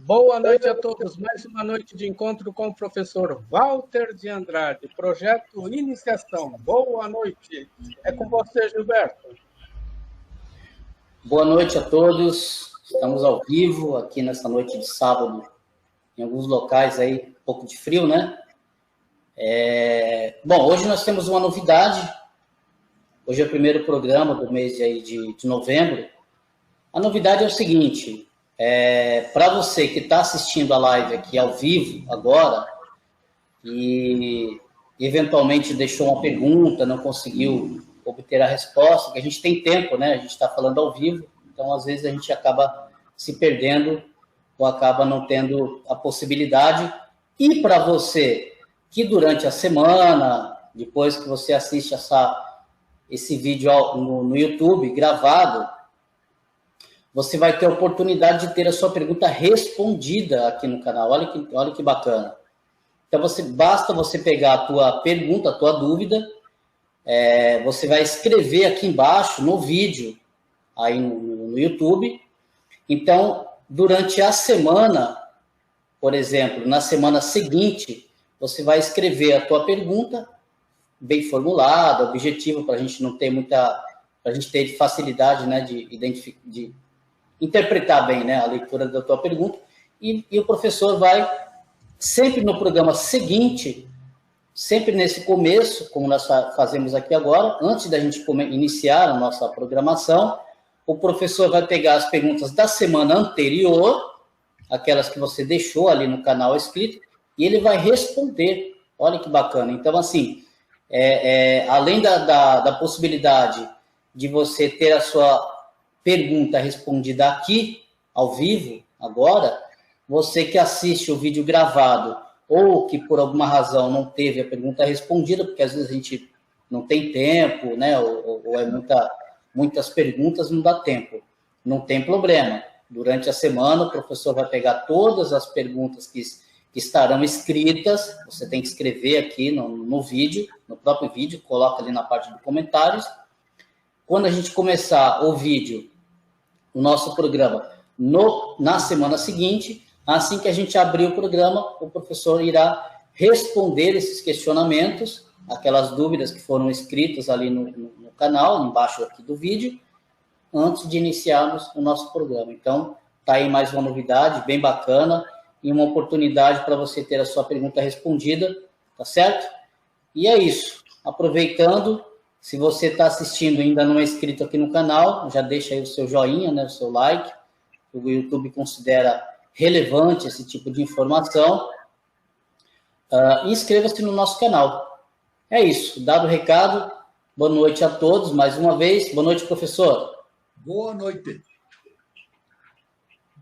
Boa noite a todos. Mais uma noite de encontro com o professor Walter de Andrade, projeto Iniciação. Boa noite. É com você, Gilberto. Boa noite a todos. Estamos ao vivo aqui nessa noite de sábado, em alguns locais aí, um pouco de frio, né? Bom, hoje nós temos uma novidade. Hoje é o primeiro programa do mês aí de novembro. A novidade é o seguinte: para você que está assistindo a live aqui ao vivo agora e eventualmente deixou uma pergunta, não conseguiu obter a resposta, que a gente tem tempo, né? A gente está falando ao vivo, então às vezes a gente acaba se perdendo ou acaba não tendo a possibilidade. E para você que durante a semana, depois que você assiste esse vídeo no YouTube gravado, você vai ter a oportunidade de ter a sua pergunta respondida aqui no canal. Olha que bacana. Então, basta você pegar a tua pergunta, a tua dúvida, você vai escrever aqui embaixo no vídeo, aí no YouTube. Então, durante a semana, por exemplo, na semana seguinte, você vai escrever a tua pergunta, bem formulada, objetiva, para a gente não ter para a gente ter facilidade, né, de interpretar bem, né, a leitura da tua pergunta, e o professor vai, sempre no programa seguinte, sempre nesse começo, como nós fazemos aqui agora, antes da gente iniciar a nossa programação, o professor vai pegar as perguntas da semana anterior, aquelas que você deixou ali no canal escrito, e ele vai responder. Olha que bacana. Então, assim, além da possibilidade de você ter a sua pergunta respondida aqui, ao vivo, agora, você que assiste o vídeo gravado ou que por alguma razão não teve a pergunta respondida, porque às vezes a gente não tem tempo, né, ou muitas perguntas, não dá tempo. Não tem problema. Durante a semana, o professor vai pegar todas as perguntas que estarão escritas, você tem que escrever aqui no vídeo, no próprio vídeo, coloca ali na parte de comentários. Quando a gente começar o vídeo, o nosso programa, na semana seguinte, assim que a gente abrir o programa, o professor irá responder esses questionamentos, aquelas dúvidas que foram escritas ali no canal, embaixo aqui do vídeo, antes de iniciarmos o nosso programa. Então, está aí mais uma novidade bem bacana e uma oportunidade para você ter a sua pergunta respondida, tá certo? E é isso. Aproveitando, se você está assistindo e ainda não é inscrito aqui no canal, já deixa aí o seu joinha, né, o seu like. O YouTube considera relevante esse tipo de informação. E inscreva-se no nosso canal. É isso. Dado o recado, boa noite a todos, mais uma vez. Boa noite, professor. Boa noite.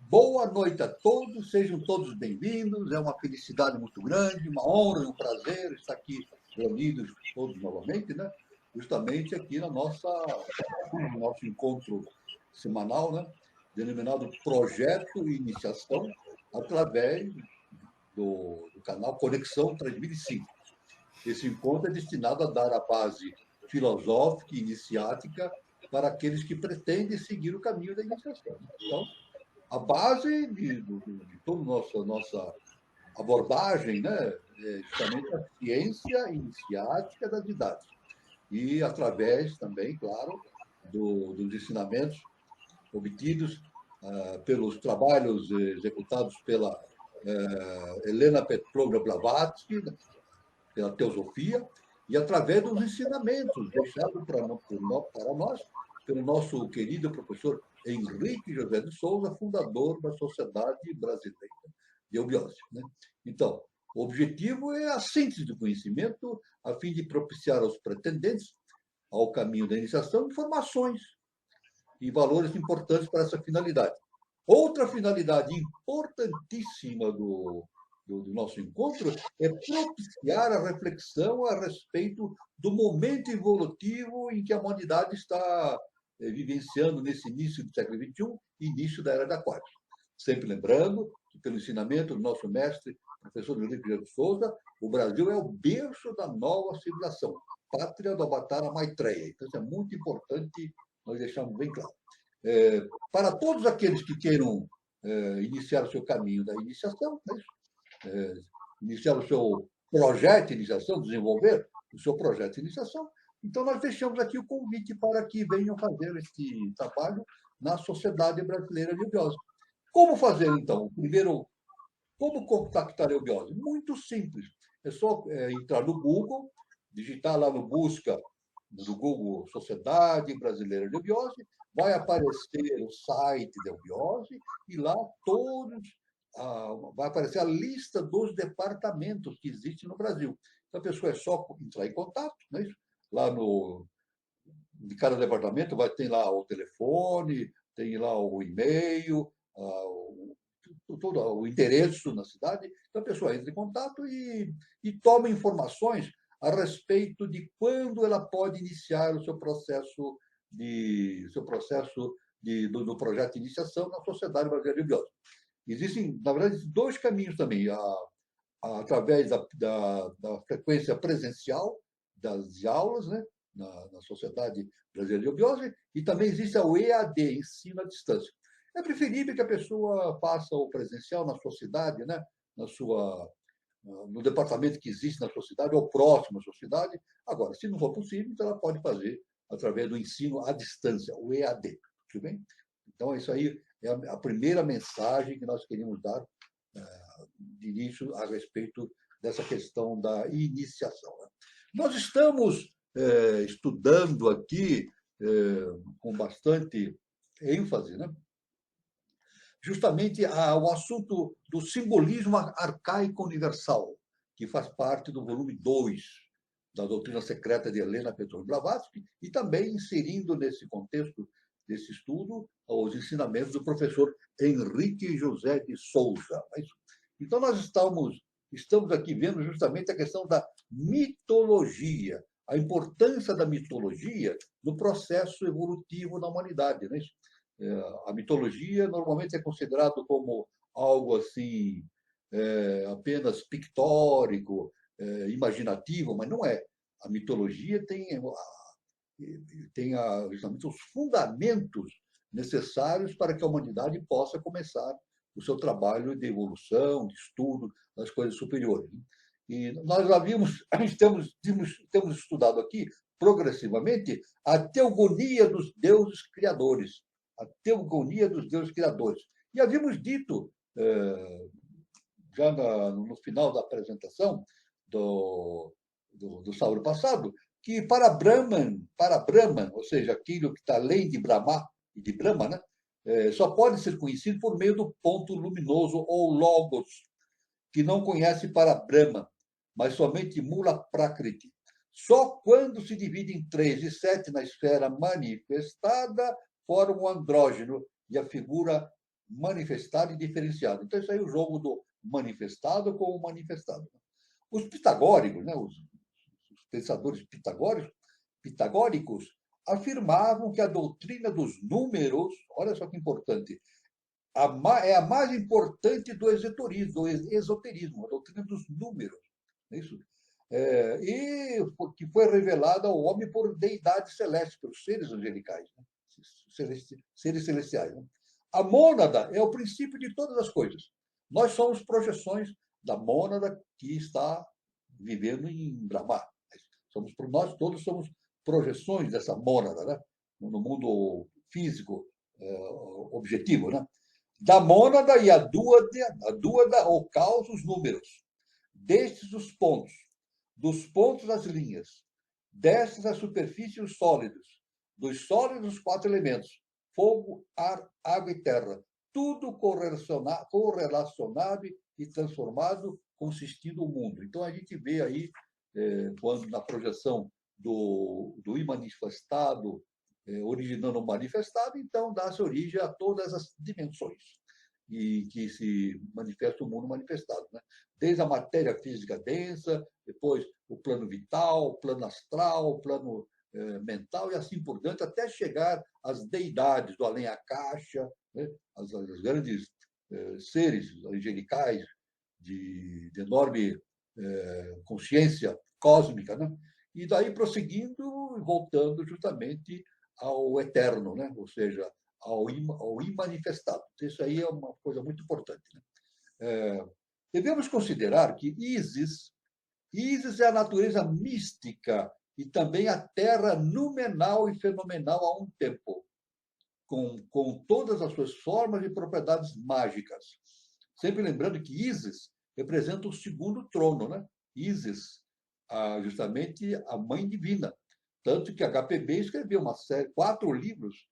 Boa noite a todos, sejam todos bem-vindos. É uma felicidade muito grande, uma honra e um prazer estar aqui reunidos todos novamente, né? Justamente aqui no nosso encontro semanal, né? Denominado Projeto Iniciação, através do canal Conexão 3005. Esse encontro é destinado a dar a base filosófica e iniciática para aqueles que pretendem seguir o caminho da iniciação. Então, a base de toda a nossa abordagem, né, é justamente a ciência iniciática das idades. E através também, claro, dos ensinamentos obtidos pelos trabalhos executados pela Helena Petrovna Blavatsky, pela teosofia, e através dos ensinamentos deixados para nós pelo nosso querido professor Henrique José de Souza, fundador da Sociedade Brasileira de Eubiose. Né? Então, o objetivo é a síntese do conhecimento, a fim de propiciar aos pretendentes ao caminho da iniciação informações e valores importantes para essa finalidade. Outra finalidade importantíssima do nosso encontro é propiciar a reflexão a respeito do momento evolutivo em que a humanidade está vivenciando nesse início do século XXI e início da Era de Aquário. Sempre lembrando que, pelo ensinamento do nosso mestre, professor Henrique de Souza, o Brasil é o berço da nova civilização, pátria do Avatara Maitreya. Então, isso é muito importante nós deixarmos bem claro. Para todos aqueles que queiram iniciar o seu caminho da iniciação, iniciar o seu projeto de iniciação, desenvolver o seu projeto de iniciação, então nós deixamos aqui o convite para que venham fazer este trabalho na Sociedade Brasileira de Eubiose. Como fazer, então? Primeiro, como contactar a eubiose? Muito simples. É só entrar no Google, digitar lá no busca do Google Sociedade Brasileira de Eubiose, vai aparecer o site da eubiose e lá vai aparecer a lista dos departamentos que existem no Brasil. Então, a pessoa é só entrar em contato, não é isso? Lá de cada departamento vai ter lá o telefone, tem lá o e-mail, todo o endereço na cidade. Então, a pessoa entra em contato e toma informações a respeito de quando ela pode iniciar o seu processo do projeto de iniciação na Sociedade Brasileira de Eubiose. Existem, na verdade, dois caminhos também, através da frequência presencial das aulas, né, na Sociedade Brasileira de Eubiose, e também existe o EAD, ensino à distância. É preferível que a pessoa faça o presencial na sua cidade, né, no departamento que existe na sua cidade, ou próximo à sua cidade. Agora, se não for possível, então ela pode fazer através do ensino à distância, o EAD. Tudo bem? Então, isso aí é a primeira mensagem que nós queríamos dar de início a respeito dessa questão da iniciação. Né? Nós estamos estudando aqui com bastante ênfase, né? Justamente o assunto do simbolismo arcaico universal, que faz parte do volume 2 da Doutrina Secreta de Helena Petrovna Blavatsky, e também inserindo nesse contexto desse estudo os ensinamentos do professor Henrique José de Souza. Então, nós estamos aqui vendo justamente a questão da mitologia, a importância da mitologia no processo evolutivo na humanidade. Não é isso? A mitologia normalmente é considerado como algo assim apenas pictórico, imaginativo, mas não é. A mitologia tem justamente os fundamentos necessários para que a humanidade possa começar o seu trabalho de evolução, de estudo das coisas superiores. E nós temos estudado aqui progressivamente a teogonia dos deuses criadores. A teogonia dos deuses criadores. E havíamos dito, já no final da apresentação do sábado passado, que para Brahman, ou seja, aquilo que está além de Brahma e de Brahma, né, só pode ser conhecido por meio do ponto luminoso ou logos, que não conhece para Brahma, mas somente Mula Prakriti. Só quando se divide em 3 e 7 na esfera manifestada, forma o andrógeno e a figura manifestada e diferenciada. Então, isso aí é o jogo do manifestado com o manifestado. Os pitagóricos, né, os pensadores pitagóricos, afirmavam que a doutrina dos números, olha só que importante, é a mais importante do esoterismo, a doutrina dos números. Não é isso? E que foi revelada ao homem por deidades celestes, pelos seres angelicais, né? Seres celestiais. Né? A mônada é o princípio de todas as coisas. Nós somos projeções da mônada que está vivendo em Brahma. Nós todos somos projeções dessa mônada, né? No mundo físico objetivo. Né? Da mônada e a dúada ou caos, os números. Destes os pontos, dos pontos as linhas, destas a superfície os sólidos, dos sólidos os 4 elementos, fogo, ar, água e terra, tudo correlacionado e transformado, consistindo o mundo. Então, a gente vê aí, quando na projeção do imanifestado, originando o manifestado, então dá-se origem a todas as dimensões e que se manifesta o mundo manifestado. Né? Desde a matéria física densa, depois o plano vital, o plano astral, o plano mental e assim por diante, até chegar às deidades do além-a-caixa, né? As grandes seres angelicais de enorme consciência cósmica, né? E daí prosseguindo e voltando justamente ao eterno, né? Ou seja, ao imanifestado. Isso aí é uma coisa muito importante. Né? Devemos considerar que Ísis é a natureza mística e também a terra numenal e fenomenal a um tempo, com todas as suas formas e propriedades mágicas. Sempre lembrando que Ísis representa o segundo trono, né? Ísis, justamente a mãe divina. Tanto que HPB escreveu uma série, 4 livros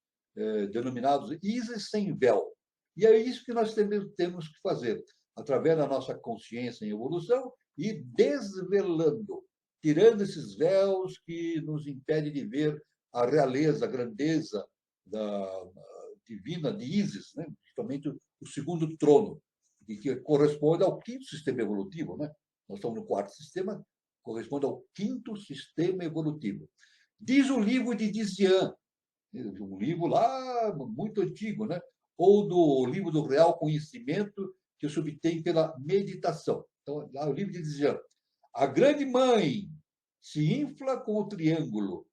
denominados Ísis sem véu. E é isso que nós temos que fazer, através da nossa consciência em evolução e desvelando, tirando esses véus que nos impedem de ver a realeza, a grandeza divina de Ísis, né? Justamente o segundo trono, que corresponde ao 5º sistema evolutivo. Né? Nós estamos no 4º sistema, corresponde ao 5º sistema evolutivo. Diz o livro de Dizian, um livro lá muito antigo, né? Ou do livro do Real Conhecimento, que se obtém pela meditação. Então, lá o livro de Dizian. A grande mãe se infla com o triângulo,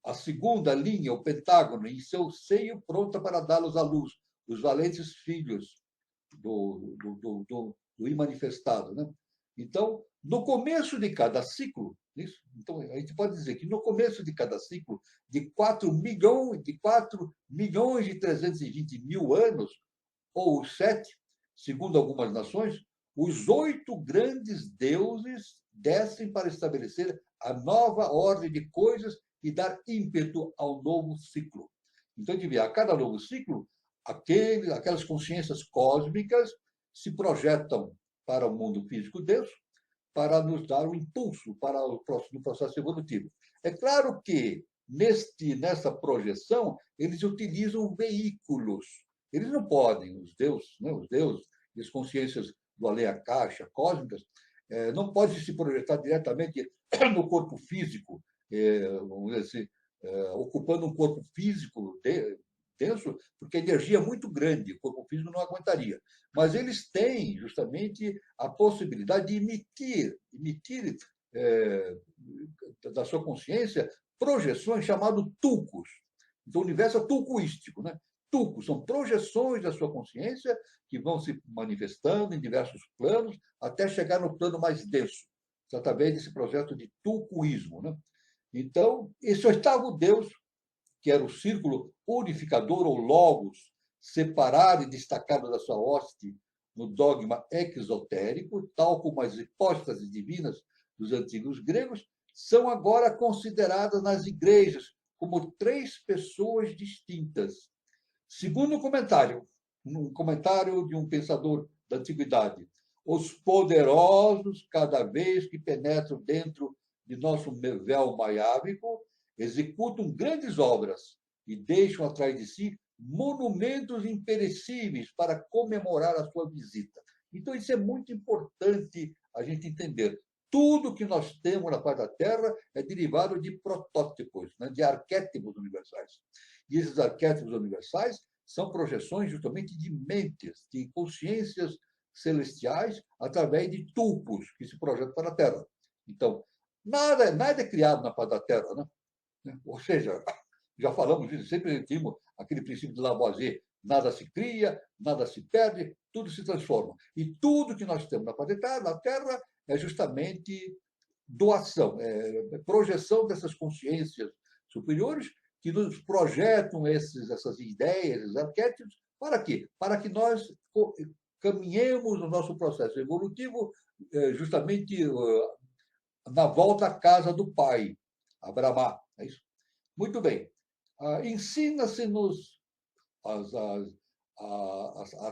a segunda linha, o pentágono, em seu seio, pronta para dá-los à luz, os valentes filhos do imanifestado. Né? Então, no começo de cada ciclo, então a gente pode dizer que no começo de cada ciclo, de 4 milhões e 320 mil anos, ou 7, segundo algumas nações, os 8 grandes deuses descem para estabelecer a nova ordem de coisas e dar ímpeto ao novo ciclo. Então, a cada novo ciclo, aquelas consciências cósmicas se projetam para o mundo físico denso para nos dar um impulso para o próximo processo evolutivo. É claro que, nessa projeção, eles utilizam veículos. Eles não podem, os deuses, e as consciências do além-a-caixa, cósmicas, não podem se projetar diretamente no corpo físico, vamos dizer assim, ocupando um corpo físico denso, porque a energia é muito grande, o corpo físico não aguentaria. Mas eles têm, justamente, a possibilidade de emitir da sua consciência projeções chamadas tulcos. Então, o universo é tulcoístico, né? Tulcos são projeções da sua consciência que vão se manifestando em diversos planos até chegar no plano mais denso, através desse projeto de tulcoísmo. Né? Então, esse 8º Deus, que era o círculo unificador ou logos, separado e destacado da sua hoste no dogma exotérico, tal como as hipóstases divinas dos antigos gregos, são agora consideradas nas igrejas como 3 pessoas distintas. Segundo um comentário de um pensador da antiguidade, os poderosos, cada vez que penetram dentro de nosso véu maiávico, executam grandes obras e deixam atrás de si monumentos imperecíveis para comemorar a sua visita. Então, isso é muito importante a gente entender. Tudo que nós temos na face da Terra é derivado de protótipos, né, de arquétipos universais. E esses arquétipos universais são projeções justamente de mentes, de consciências celestiais através de tubos que se projetam para a Terra. Então, nada é criado na face da Terra, né? Ou seja, já falamos disso, sempre tínhamos aquele princípio de Lavoisier, nada se cria, nada se perde, tudo se transforma. E tudo que nós temos na Terra é justamente doação, projeção dessas consciências superiores que nos projetam essas ideias, esses arquétipos, para quê? Para que nós caminhemos no nosso processo evolutivo justamente na volta à casa do Pai, a Brahma. É isso? Muito bem. Ensina-se-nos, a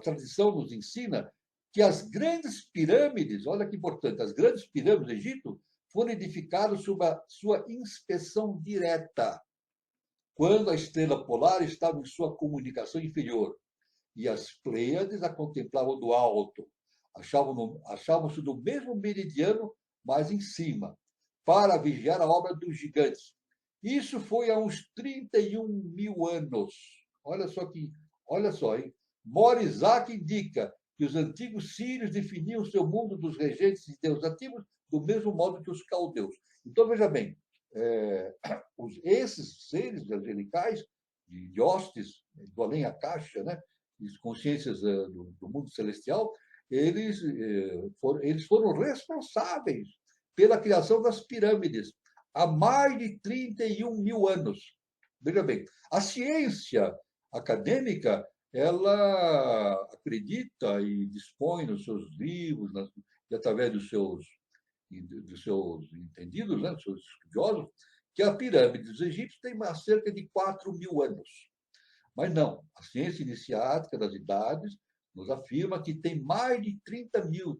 tradição nos ensina que as grandes pirâmides, olha que importante, as grandes pirâmides do Egito foram edificadas sob a sua inspeção direta, quando a estrela polar estava em sua comunicação inferior e as Pleiades a contemplavam do alto, achavam-se do mesmo meridiano, mas em cima, para vigiar a obra dos gigantes. Isso foi há uns 31 mil anos. Olha só, hein? Morizak indica que os antigos sírios definiam seu mundo dos regentes de deuses ativos do mesmo modo que os caldeus. Então, veja bem, esses seres angelicais, de hostes, do além a caixa, né, de consciências do mundo celestial, eles foram responsáveis pela criação das pirâmides há mais de 31 mil anos. Veja bem, a ciência acadêmica, ela acredita e dispõe nos seus livros, e através dos seus entendidos, né, dos seus estudiosos, que a pirâmide dos egípcios tem cerca de 4 mil anos. Mas não, a ciência iniciática das idades nos afirma que tem mais de 30 mil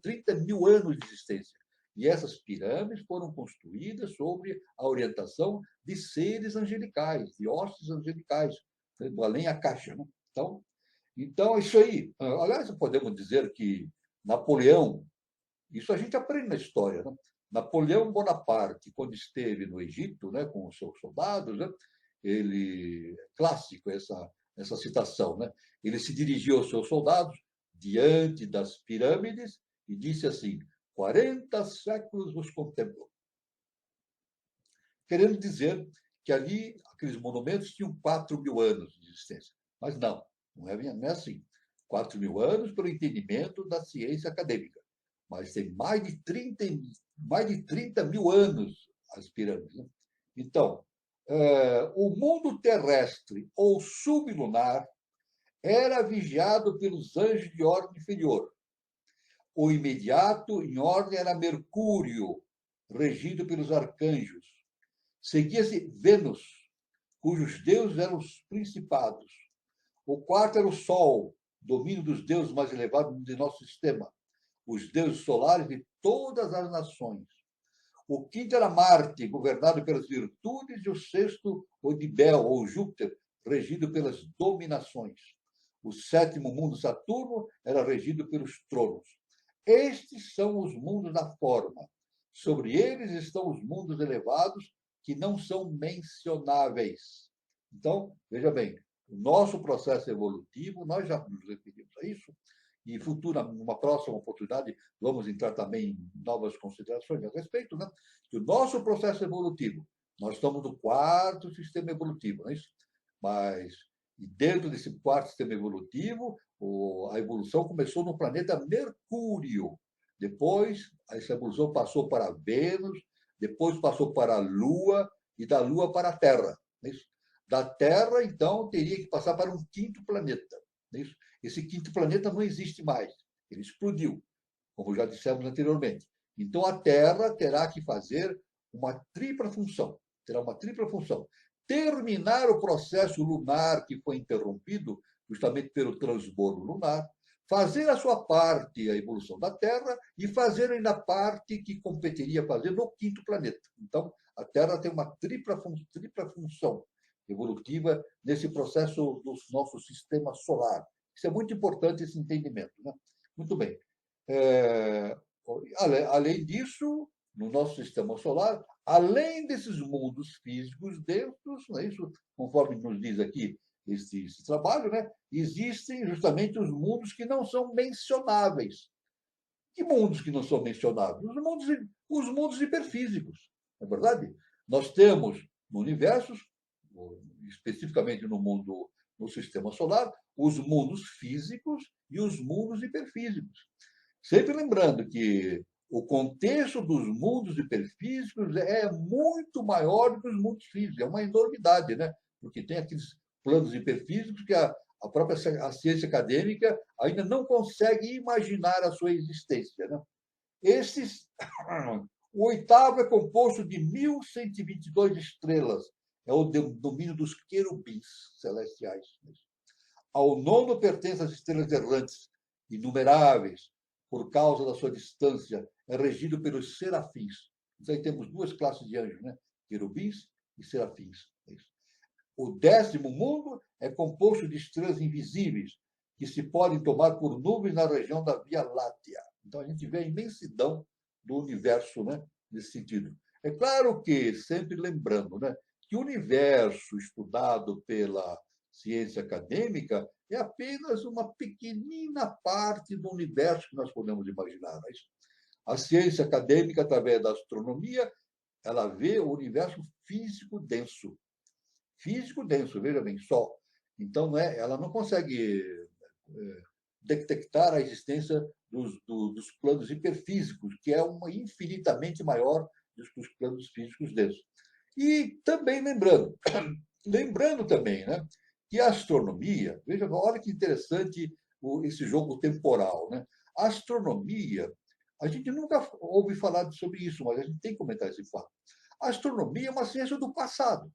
anos de existência. E essas pirâmides foram construídas sobre a orientação de seres angelicais, de hostes angelicais, do além a caixa. Né? Então, isso aí. Aliás, podemos dizer que Napoleão, isso a gente aprende na história, né? Napoleão Bonaparte, quando esteve no Egito, né, com os seus soldados, né, clássico essa citação, né? Ele se dirigiu aos seus soldados diante das pirâmides e disse assim: 40 séculos vos contemplam. Querendo dizer que ali, aqueles monumentos tinham 4 mil anos de existência. Mas não é assim. 4 mil anos pelo entendimento da ciência acadêmica. Mas tem mais de 30 mil anos as pirâmides. Né? Então, o mundo terrestre ou sublunar era vigiado pelos anjos de ordem inferior. O imediato, em ordem, era Mercúrio, regido pelos arcanjos. Seguia-se Vênus, cujos deuses eram os principados. O quarto era o Sol, domínio dos deuses mais elevados de nosso sistema, os deuses solares de todas as nações. O quinto era Marte, governado pelas virtudes, e o sexto, Odibel, ou Júpiter, regido pelas dominações. O sétimo mundo, Saturno, era regido pelos tronos. Estes são os mundos da forma. Sobre eles estão os mundos elevados, que não são mencionáveis. Então, veja bem, o nosso processo evolutivo, nós já nos referimos a isso, e numa próxima oportunidade, vamos entrar também em novas considerações a respeito, né? Que o nosso processo evolutivo, nós estamos no 4º sistema evolutivo, não é isso? Mas, e dentro desse 4º sistema evolutivo, a evolução começou no planeta Mercúrio. Depois, essa evolução passou para Vênus, depois passou para a Lua, e da Lua para a Terra. Não é isso? Da Terra, então, teria que passar para um 5º planeta. Não é isso? Esse 5º planeta não existe mais. Ele explodiu, como já dissemos anteriormente. Então, a Terra terá que fazer uma tripla função. Terá uma tripla função. Terminar o processo lunar que foi interrompido justamente pelo transbordo lunar, fazer a sua parte, a evolução da Terra, e fazer ainda a parte que competiria fazer no 5º planeta. Então, a Terra tem uma tripla função evolutiva nesse processo do nosso sistema solar. Isso é muito importante, esse entendimento. Né? Muito bem. Além disso, no nosso sistema solar, além desses mundos físicos densos, não é isso? Conforme nos diz aqui esse trabalho, né? Existem justamente os mundos que não são mencionáveis. Que mundos que não são mencionáveis? Os mundos hiperfísicos, não é verdade? Nós temos no universo, especificamente no sistema solar, os mundos físicos e os mundos hiperfísicos. Sempre lembrando que o contexto dos mundos hiperfísicos é muito maior do que os mundos físicos, é uma enormidade, né? Porque tem aqueles planos hiperfísicos que a própria ciência acadêmica ainda não consegue imaginar a sua existência, né? O oitavo é composto de 1.122 estrelas, é o domínio dos querubins celestiais. Ao nono pertence às estrelas errantes, inumeráveis, por causa da sua distância, é regido pelos serafins. Então, aí temos duas classes de anjos, né? Querubins e serafins. O 10º mundo é composto de estrelas invisíveis, que se podem tomar por nuvens na região da Via Láctea. Então, a gente vê a imensidão do universo, né? Nesse sentido. É claro que, sempre lembrando, né? Que o universo estudado pela ciência acadêmica é apenas uma pequenina parte do universo que nós podemos imaginar. A ciência acadêmica, através da astronomia, ela vê o universo físico denso. Físico denso, veja bem, só. Então, ela não consegue detectar a existência dos planos hiperfísicos, que é infinitamente maior do que os planos físicos densos. E também lembrando também, né, que a astronomia, veja, olha que interessante esse jogo temporal, né? A astronomia, a gente nunca ouve falar sobre isso, mas a gente tem que comentar esse fato. A astronomia é uma ciência do passado.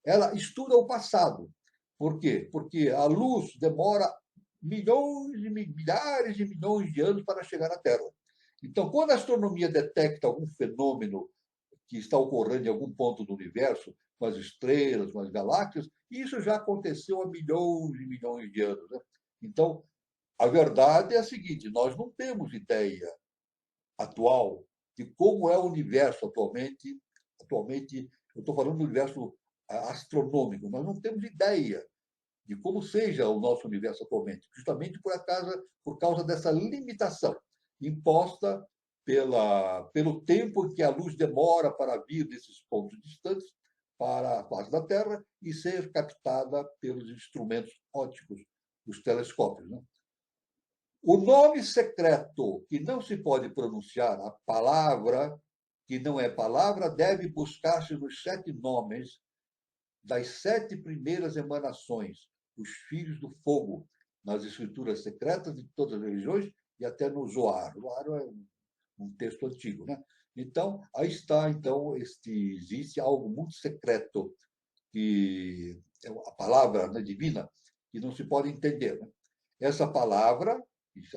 Ela estuda o passado. Por quê? Porque a luz demora milhares de milhões de anos para chegar à Terra. Então, quando a astronomia detecta algum fenômeno que está ocorrendo em algum ponto do universo, com as estrelas, com as galáxias, isso já aconteceu há milhões e milhões de anos. Né? Então, a verdade é a seguinte: nós não temos ideia atual de como é o universo atualmente. Atualmente, eu estou falando do universo astronômico, nós não temos ideia de como seja o nosso universo atualmente, justamente por causa dessa limitação imposta pelo tempo que a luz demora para vir desses pontos distantes para a face da Terra e ser captada pelos instrumentos ópticos, os telescópios. Né? O nome secreto que não se pode pronunciar, a palavra que não é palavra, deve buscar-se nos 7 nomes das 7 primeiras emanações, os filhos do fogo, nas escrituras secretas de todas as religiões e até no Zohar. O Zohar é um texto antigo, né? Então, aí está, existe algo muito secreto, que é a palavra, né, divina, que não se pode entender. Né? Essa palavra,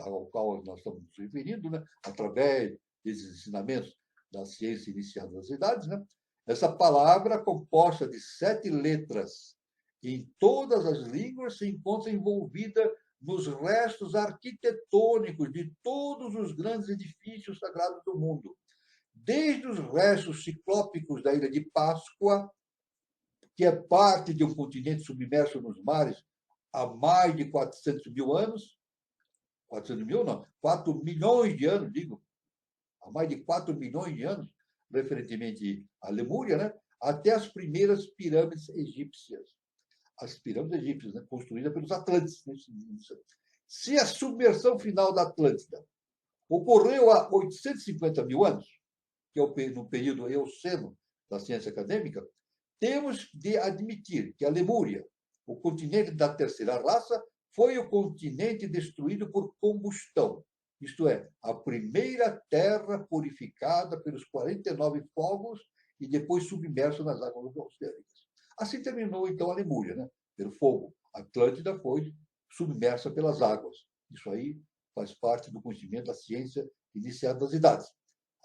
ao qual nós estamos nos referindo, né, através desses ensinamentos da ciência iniciada das idades, né, essa palavra, composta de 7 letras, em todas as línguas, se encontra envolvida nos restos arquitetônicos de todos os grandes edifícios sagrados do mundo. Desde os restos ciclópicos da Ilha de Páscoa, que é parte de um continente submerso nos mares há mais de 400 mil anos, 400 mil não, 4 milhões de anos, digo, há mais de 4 milhões de anos, referentemente à Lemúria, né? Até as primeiras pirâmides egípcias. As pirâmides egípcias, né? Construídas pelos Atlantes. Né? Se a submersão final da Atlântida ocorreu há 850 mil anos, que é no período Eoceno da ciência acadêmica, temos de admitir que a Lemúria, o continente da terceira raça, foi o continente destruído por combustão, isto é, a primeira terra purificada pelos 49 fogos e depois submersa nas águas oceânicas. Assim terminou, então, a Lemúria, né? Pelo fogo. A Atlântida foi submersa pelas águas. Isso aí faz parte do conhecimento da ciência iniciada das idades.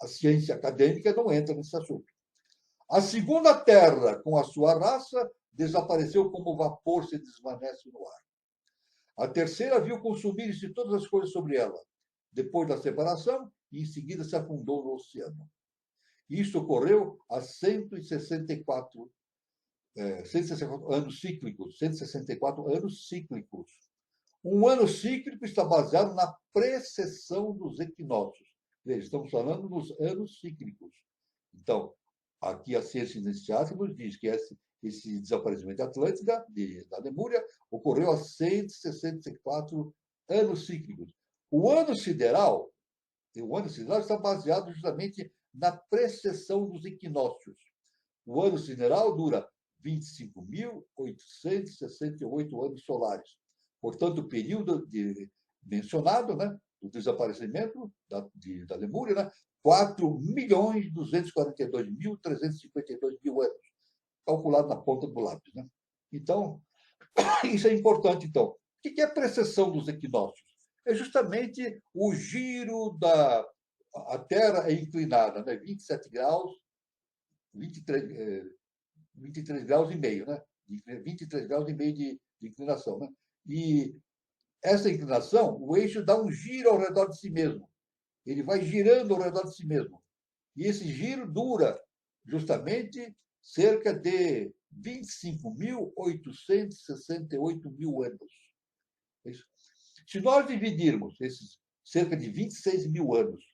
A ciência acadêmica não entra nesse assunto. A segunda terra, com a sua raça, desapareceu como o vapor se desvanece no ar. A terceira viu consumir-se todas as coisas sobre ela, depois da separação, e em seguida se afundou no oceano. Isso ocorreu há 164 164 anos cíclicos, 164 anos cíclicos. Um ano cíclico está baseado na precessão dos equinócios. Veja, estamos falando dos anos cíclicos. Então, aqui a ciência iniciática nos diz que esse desaparecimento de Atlântida, da Lemúria, ocorreu há 164 anos cíclicos. O ano sideral está baseado justamente na precessão dos equinócios. O ano sideral dura 25.868 anos solares. Portanto, o período mencionado, né, do desaparecimento da Lemúria, né, 4.242.352 anos, calculado na ponta do lápis. Né? Então, isso é importante. Então, o que é a precessão dos equinócios? É justamente o giro da... A Terra é inclinada, né, 27 graus, 23 graus e meio, né? 23 graus e meio de inclinação, né? E essa inclinação, o eixo dá um giro ao redor de si mesmo. Ele vai girando ao redor de si mesmo. E esse giro dura justamente cerca de 25.868 mil anos. Se nós dividirmos esses cerca de 26 mil anos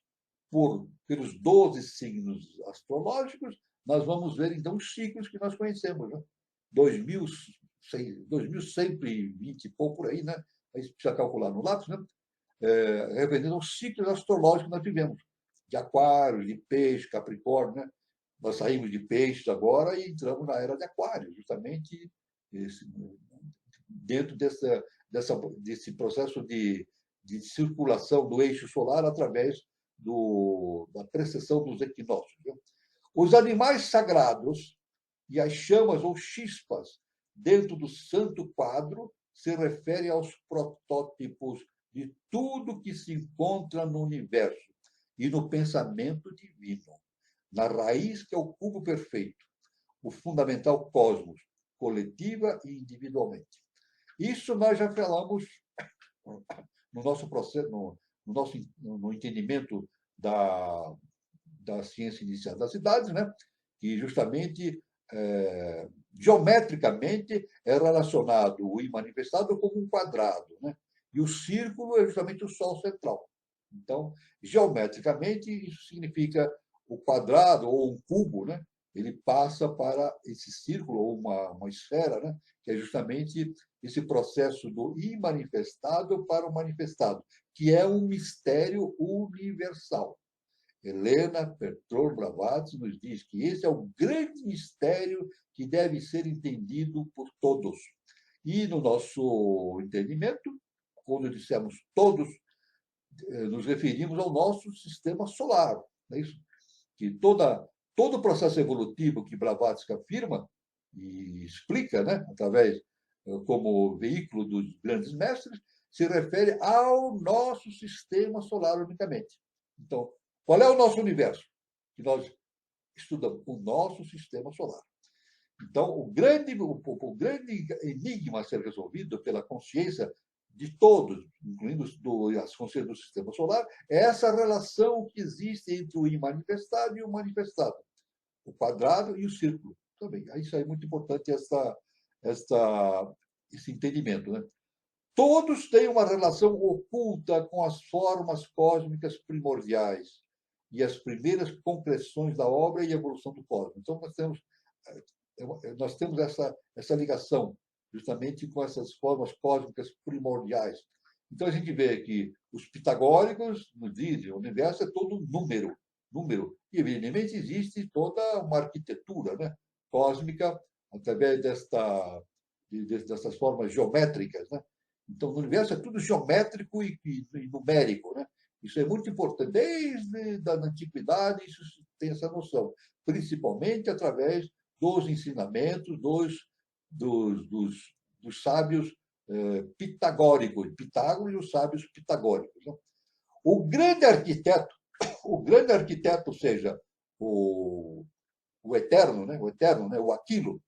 pelos 12 signos astrológicos, nós vamos ver, então, os ciclos que nós conhecemos. Né? 2.120 e pouco por aí, né? A gente precisa calcular no lápis, né? Representando os ciclos astrológicos que nós vivemos. De Aquário, de Peixe, Capricórnio, né? Nós saímos de Peixes agora e entramos na era de Aquário, justamente dentro desse processo de circulação do eixo solar através da precessão dos equinócios. Né? Os animais sagrados e as chamas ou chispas dentro do santo quadro se referem aos protótipos de tudo que se encontra no universo e no pensamento divino, na raiz que é o cubo perfeito, o fundamental cosmos, coletiva e individualmente. Isso nós já falamos no nosso processo, no entendimento da ciência inicial das cidades, né? Que justamente geometricamente é relacionado o I manifestado como um quadrado, né? E o círculo é justamente o Sol central. Então, geometricamente, isso significa o quadrado ou um cubo, né? Ele passa para esse círculo ou uma esfera, né? Que é justamente esse processo do imanifestado para o manifestado, que é um mistério universal. Helena Petrov Blavatsky nos diz que esse é o grande mistério que deve ser entendido por todos. E no nosso entendimento, quando dissemos todos, nos referimos ao nosso sistema solar. Não é isso? Que todo o processo evolutivo que Blavatsky afirma e explica, né, através como veículo dos grandes mestres, se refere ao nosso sistema solar unicamente. Então, qual é o nosso universo? Que nós estudamos o nosso sistema solar. Então, o grande enigma a ser resolvido pela consciência de todos, incluindo as consciências do sistema solar, é essa relação que existe entre o imanifestado e o manifestado, o quadrado e o círculo. Também. Isso é muito importante esse entendimento. Né? Todos têm uma relação oculta com as formas cósmicas primordiais e as primeiras concreções da obra e evolução do cosmos. Então, nós temos essa ligação justamente com essas formas cósmicas primordiais. Então, a gente vê que os pitagóricos nos dizem o universo é todo número. E, evidentemente, existe toda uma arquitetura, né, cósmica através dessas formas geométricas. Né? Então, no universo é tudo geométrico e numérico. Né? Isso é muito importante. Desde a antiguidade, isso tem essa noção, principalmente através dos ensinamentos dos sábios pitagóricos, Pitágoras e os sábios pitagóricos. Né? O grande arquiteto, seja o eterno, né? O Aquilo,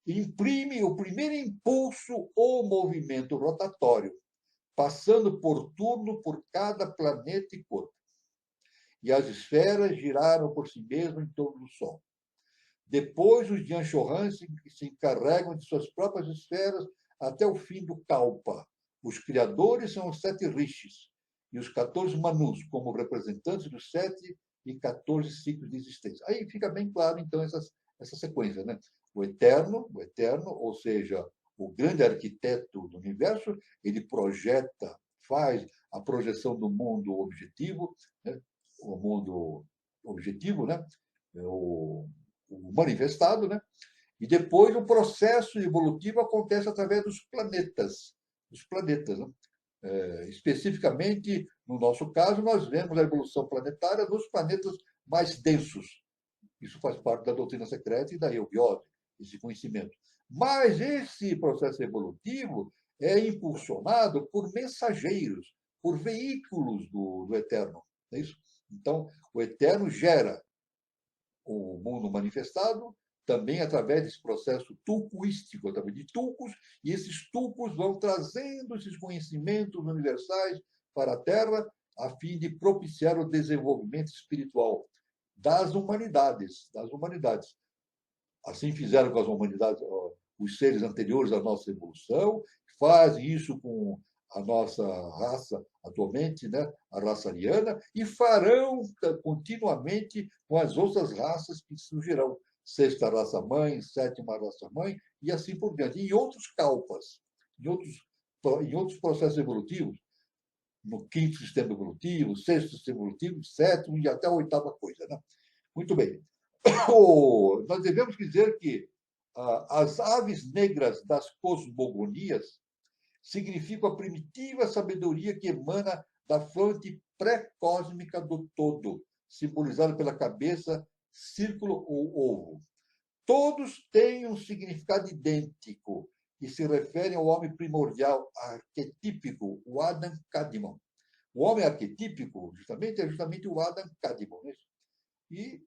imprime o primeiro impulso ou movimento rotatório, passando por turno por cada planeta e corpo. E as esferas giraram por si mesmas em torno do Sol. Depois, os Yanshohan se encarregam de suas próprias esferas até o fim do Kalpa. Os criadores são os 7 rishis e os 14 manus, como representantes dos 7 e 14 ciclos de existência. Aí fica bem claro, então, essa sequência, né? O eterno, ou seja, o grande arquiteto do universo, ele projeta, faz a projeção do mundo objetivo, né? O mundo objetivo, né? O manifestado, né? E depois o processo evolutivo acontece através dos planetas. Né? Especificamente, no nosso caso, nós vemos a evolução planetária nos planetas mais densos. Isso faz parte da doutrina secreta e da eubiose, esse conhecimento. Mas esse processo evolutivo é impulsionado por mensageiros, por veículos do Eterno. É isso? Então, o Eterno gera o mundo manifestado também através desse processo tulcuístico, através de tulcos, e esses tulcos vão trazendo esses conhecimentos universais para a Terra a fim de propiciar o desenvolvimento espiritual das humanidades. Assim fizeram com as humanidades, os seres anteriores à nossa evolução, fazem isso com a nossa raça atualmente, né, a raça ariana, e farão continuamente com as outras raças que surgirão. 6ª raça-mãe, 7ª raça-mãe, e assim por diante. Em outros kalpas, em outros processos evolutivos, no 5º sistema evolutivo, 6º sistema evolutivo, 7º e até a 8ª coisa. Né? Muito bem. Nós devemos dizer que as aves negras das cosmogonias significam a primitiva sabedoria que emana da fonte pré-cósmica do todo, simbolizada pela cabeça, círculo ou ovo. Todos têm um significado idêntico e se referem ao homem primordial, arquetípico, o Adam Kadmon. O homem arquetípico, é justamente o Adam Kadmon. Né? E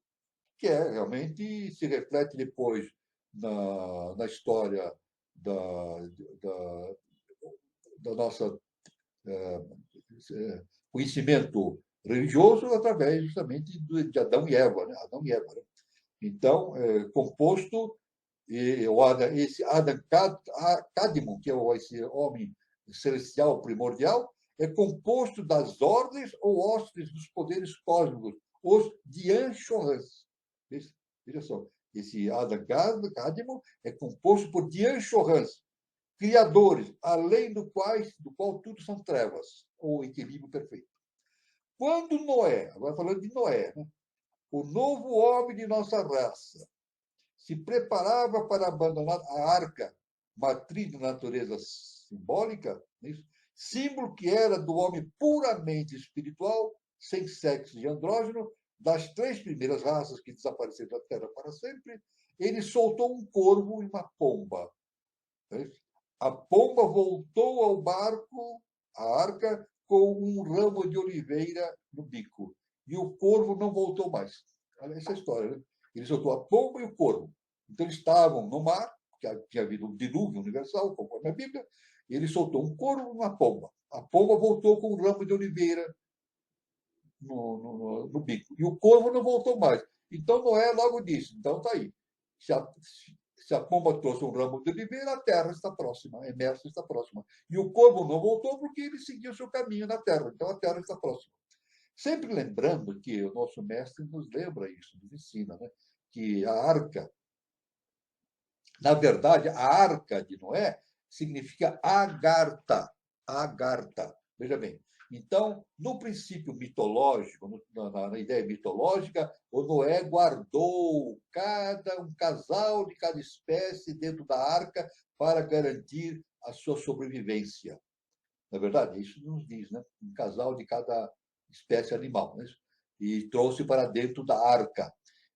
que realmente se reflete depois na história da nossa conhecimento religioso através justamente de Adão e Eva. Né? Então, composto, esse Adam Kadmon, que é esse homem celestial primordial, é composto das ordens ou hostes dos poderes cósmicos, os Dian-Shohans. Veja só, esse Adam Kadmon é composto por Dian-Shohans, criadores, além do qual tudo são trevas, ou equilíbrio perfeito. Quando Noé, agora falando de Noé, né? O novo homem de nossa raça se preparava para abandonar a arca, matriz de natureza simbólica, símbolo que era do homem puramente espiritual, sem sexo e andrógeno, das 3 primeiras raças que desapareceram da Terra para sempre, ele soltou um corvo e uma pomba. A pomba voltou ao barco, a arca, com um ramo de oliveira no bico. E o corvo não voltou mais. Olha essa história, né? Ele soltou a pomba e o corvo. Então, eles estavam no mar, que tinha havido um dilúvio universal, conforme a Bíblia, e ele soltou um corvo e uma pomba. A pomba voltou com um ramo de oliveira no bico. E o corvo não voltou mais. Então, Noé logo disse, então está aí. Se a pomba trouxe um ramo de oliveira, a terra está próxima, a emersa está próxima. E o corvo não voltou porque ele seguiu seu caminho na terra. Então, a terra está próxima. Sempre lembrando que o nosso mestre nos lembra isso, nos ensina, né? Que a arca, na verdade, a arca de Noé significa agartha. Veja bem. Então, no princípio mitológico, na ideia mitológica, o Noé guardou um casal de cada espécie dentro da arca para garantir a sua sobrevivência. Na verdade, isso nos diz, né? Um casal de cada espécie animal. Né? E trouxe para dentro da arca.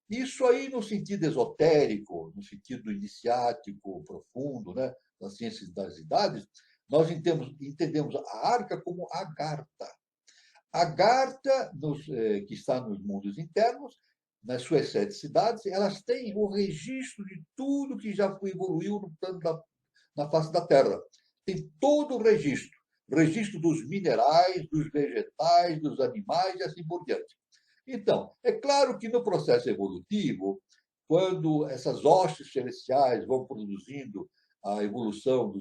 Isso aí, no sentido esotérico, no sentido iniciático, profundo, né? Das ciências das idades, nós entendemos a arca como Agartha. Agartha, que está nos mundos internos, nas suas 7 cidades, elas têm o registro de tudo que já evoluiu no plano na face da Terra. Tem todo o registro. Registro dos minerais, dos vegetais, dos animais e assim por diante. Então, é claro que no processo evolutivo, quando essas hostes celestiais vão produzindo a evolução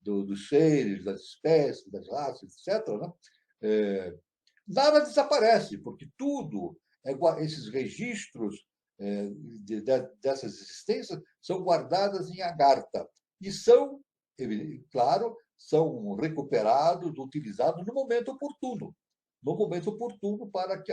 dos seres, das espécies, das raças, etc., né? Nada desaparece, porque tudo, esses registros dessas existências são guardadas em Agartha e são, claro, são recuperados, utilizados no momento oportuno para que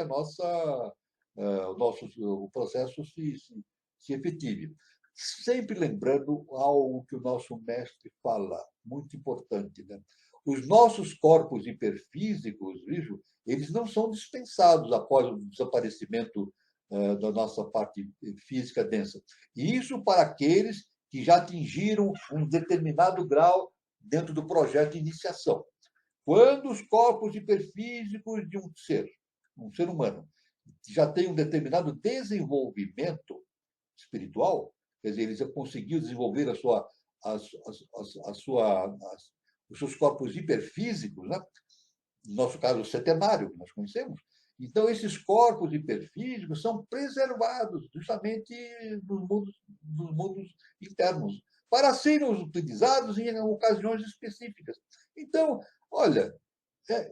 o processo se efetive. Sempre lembrando algo que o nosso mestre fala, muito importante, né? Os nossos corpos hiperfísicos, vejo, eles não são dispensados após o desaparecimento da nossa parte física densa. E isso para aqueles que já atingiram um determinado grau dentro do projeto de iniciação. Quando os corpos hiperfísicos de um ser humano, já tem um determinado desenvolvimento espiritual, quer dizer, ele já conseguiu desenvolver os seus corpos hiperfísicos, né? No nosso caso, o setenário, que nós conhecemos. Então, esses corpos hiperfísicos são preservados justamente nos mundos internos, para serem utilizados em ocasiões específicas. Então, olha,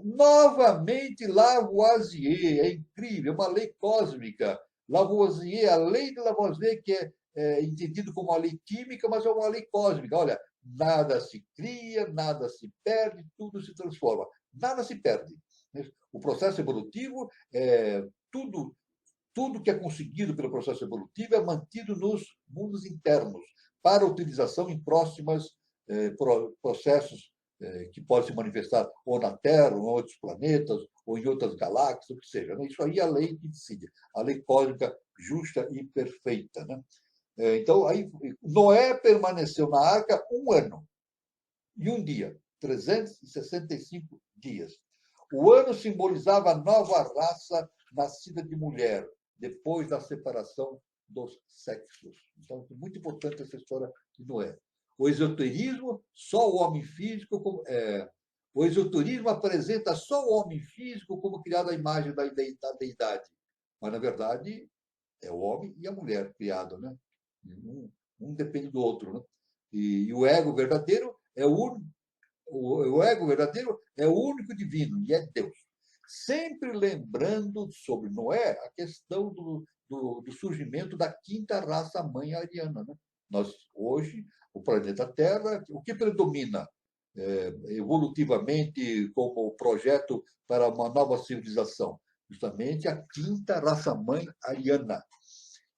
novamente Lavoisier, é incrível, é uma lei cósmica. Lavoisier, a lei de Lavoisier, que é entendido como uma lei química, mas é uma lei cósmica. Olha, nada se cria, nada se perde, tudo se transforma. Nada se perde. O processo evolutivo, tudo que é conseguido pelo processo evolutivo é mantido nos mundos internos, para utilização em próximos processos que podem se manifestar ou na Terra, ou em outros planetas, ou em outras galáxias, o que seja. Né? Isso aí é a lei que decide, a lei cósmica justa e perfeita. Né? Então, aí, Noé permaneceu na arca 1 ano e 1 dia, 365 dias. O ano simbolizava a nova raça nascida de mulher, depois da separação dos sexos. Então, é muito importante essa história de Noé. O esoterismo, só o homem físico. O esoterismo apresenta só o homem físico como criado à imagem da deidade. Mas, na verdade, é o homem e a mulher criado, né? Um depende do outro. Né? E o ego verdadeiro é o ego verdadeiro é o único divino, e é Deus. Sempre lembrando sobre Noé a questão do surgimento da quinta raça mãe ariana. Né? Nós, hoje, o planeta Terra, o que predomina evolutivamente como projeto para uma nova civilização? Justamente a quinta raça mãe ariana.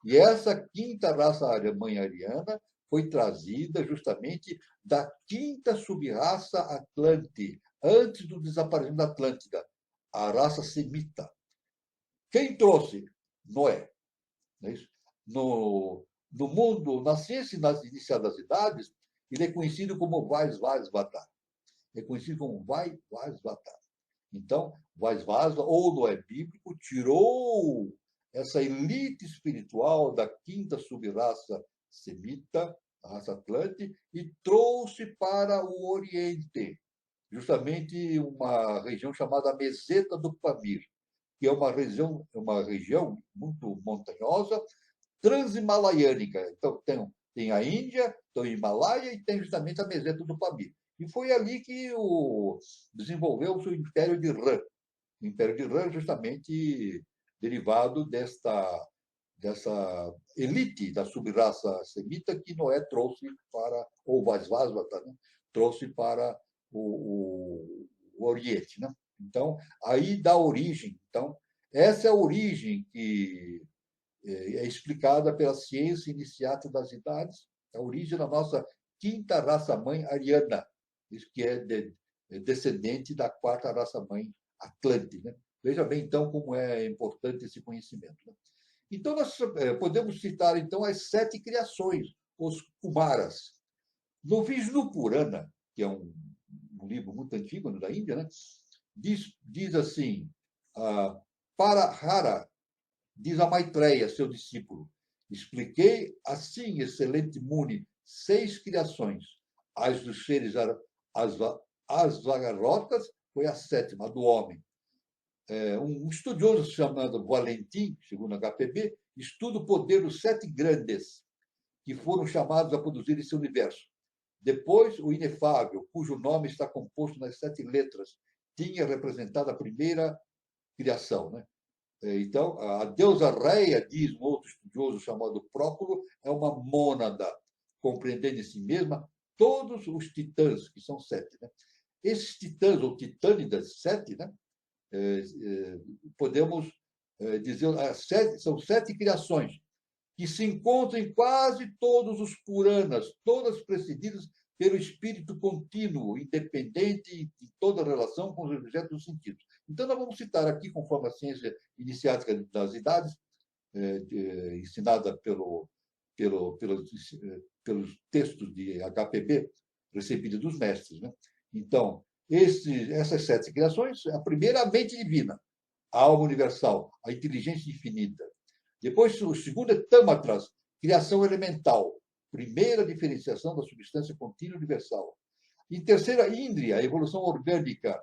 E essa quinta raça mãe ariana foi trazida justamente da quinta sub-raça Atlante, antes do desaparecimento da Atlântida, a raça semita. Quem trouxe? Noé. Não é isso? No mundo, na ciência iniciada das idades, ele é conhecido como Vaisvasvata. É conhecido como Vaisvasvata. Então, Vaisvasva, ou Noé bíblico, tirou essa elite espiritual da quinta sub-raça semita, a raça Atlante, e trouxe para o Oriente, justamente uma região chamada Meseta do Pamir, que é uma região muito montanhosa, transimalaiânica. Então, tem a Índia, tem o Himalaia e tem justamente a Meseta do Pamir. E foi ali que desenvolveu o seu Império de Rã. O Império de Rã, justamente derivado dessa elite da sub-raça semita que Noé trouxe para, ou Vaisvasvata, né? Trouxe para o Oriente. Né? Então, aí dá origem. Então, essa é a origem que é explicada pela ciência iniciata das idades, a origem da nossa quinta raça-mãe ariana, que é descendente da quarta raça-mãe Atlante. Né? Veja bem, então, como é importante esse conhecimento. Né? Então, nós podemos citar, então, as 7 criações, os Kumaras. No Vishnu Purana, que é um livro muito antigo da Índia, né? diz assim, Parahara, diz a Maitreya, seu discípulo, expliquei assim, excelente Muni, 6 criações. As dos seres as vagarotas foi a 7ª, a do homem. Um estudioso chamado Valentim, segundo HPB, estuda o poder dos 7 grandes que foram chamados a produzir esse universo. Depois, o inefável, cujo nome está composto nas 7 letras, tinha representado a primeira criação. Né? Então, a deusa Reia, diz um outro estudioso chamado Próculo, é uma mônada, compreendendo em si mesma todos os titãs, que são 7. Né? Esses titãs, ou titânidas 7, né? Podemos dizer, são 7 criações, que se encontram em quase todos os Puranas, todas precedidas pelo espírito contínuo, independente em toda relação com os objetos dos sentidos. Então, nós vamos citar aqui, conforme a ciência iniciática das idades, ensinada pelos textos de HPB, recebidos dos mestres. Né? Então, essas 7 criações, a primeira, a mente divina, a alma universal, a inteligência infinita. Depois, o segundo é Tamatras, criação elemental, primeira diferenciação da substância contínua universal. Em terceira, Índria, a evolução orgânica.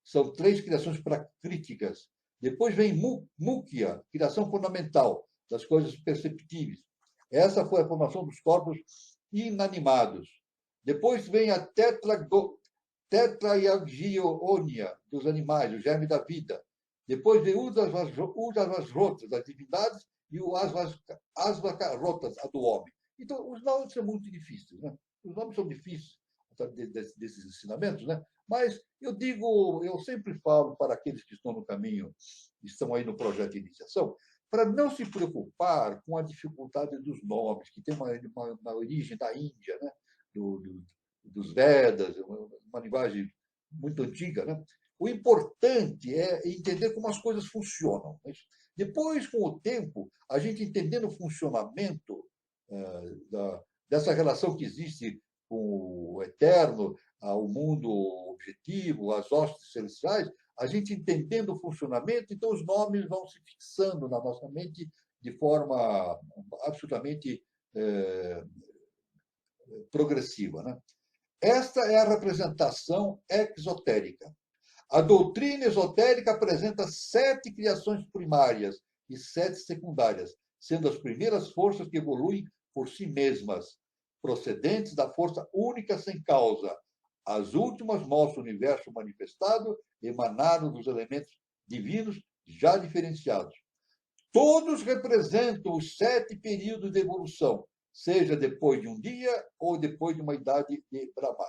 São 3 criações prakríticas. Depois vem Mukhya, criação fundamental das coisas perceptíveis. Essa foi a formação dos corpos inanimados. Depois vem a Tetraiagionia, dos animais, o germe da vida. Depois vem Udavasrotas, das divindades, e o Asvakarotas, a do homem. Então, os nomes são muito difíceis. Né? Os nomes são difíceis desses ensinamentos, né? Mas eu sempre falo para aqueles que estão no caminho, estão aí no projeto de iniciação, para não se preocupar com a dificuldade dos nomes, que tem uma origem da Índia, né? Dos Vedas, uma linguagem muito antiga. Né? O importante é entender como as coisas funcionam. Depois, com o tempo, a gente entendendo o funcionamento dessa relação que existe com o eterno, o mundo objetivo, as hostes celestiais, a gente entendendo o funcionamento, então os nomes vão se fixando na nossa mente de forma absolutamente progressiva. Né? Esta é a representação exotérica. A doutrina esotérica apresenta 7 criações primárias e 7 secundárias, sendo as primeiras forças que evoluem por si mesmas, procedentes da força única sem causa. As últimas mostram o universo manifestado, emanado dos elementos divinos já diferenciados. Todos representam os 7 períodos de evolução, seja depois de um dia ou depois de uma idade de Brahma.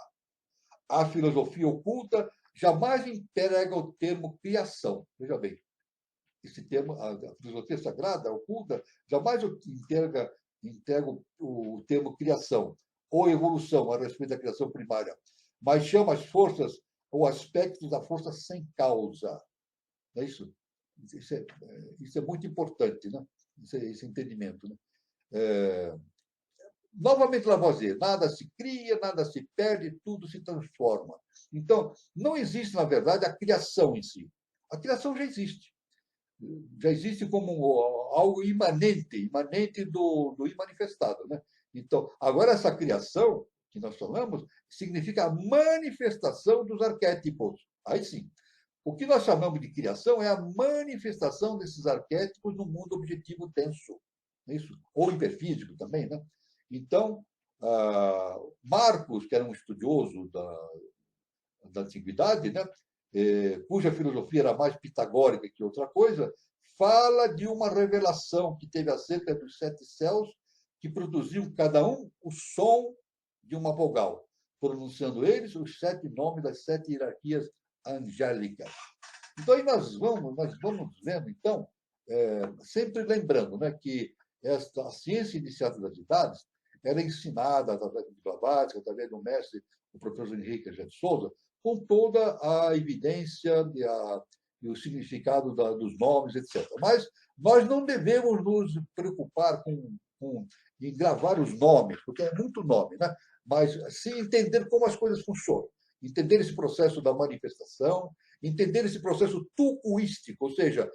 A filosofia oculta jamais emprega o termo criação. Veja bem, esse termo, a filosofia sagrada, oculta, jamais emprega o termo criação ou evolução a respeito da criação primária, mas chama as forças ou aspectos da força sem causa. Não é isso? Isso é muito importante, né? Esse entendimento. Né? Novamente, Lavoisier, nada se cria, nada se perde, tudo se transforma. Então, não existe, na verdade, a criação em si. A criação já existe. Já existe como algo imanente do imanifestado. Né? Então, agora, essa criação que nós falamos significa a manifestação dos arquétipos. Aí sim. O que nós chamamos de criação é a manifestação desses arquétipos no mundo objetivo denso. Isso? Ou hiperfísico também. Né? Então, Marcos, que era um estudioso da antiguidade, né? Cuja filosofia era mais pitagórica que outra coisa, fala de uma revelação que teve acerca dos 7 céus, que produziam cada um o som de uma vogal, pronunciando eles os 7 nomes das 7 hierarquias angélicas. Então, aí nós vamos vendo, então, sempre lembrando, né, que a ciência iniciada das idades era ensinada através de Blavatsky, através do mestre, o professor Henrique Agé de Souza, com toda a evidência e o significado dos nomes, etc. Mas nós não devemos nos preocupar em gravar os nomes, porque é muito nome, né? Mas sim entender como as coisas funcionam, entender esse processo da manifestação, entender esse processo tucuístico, ou seja,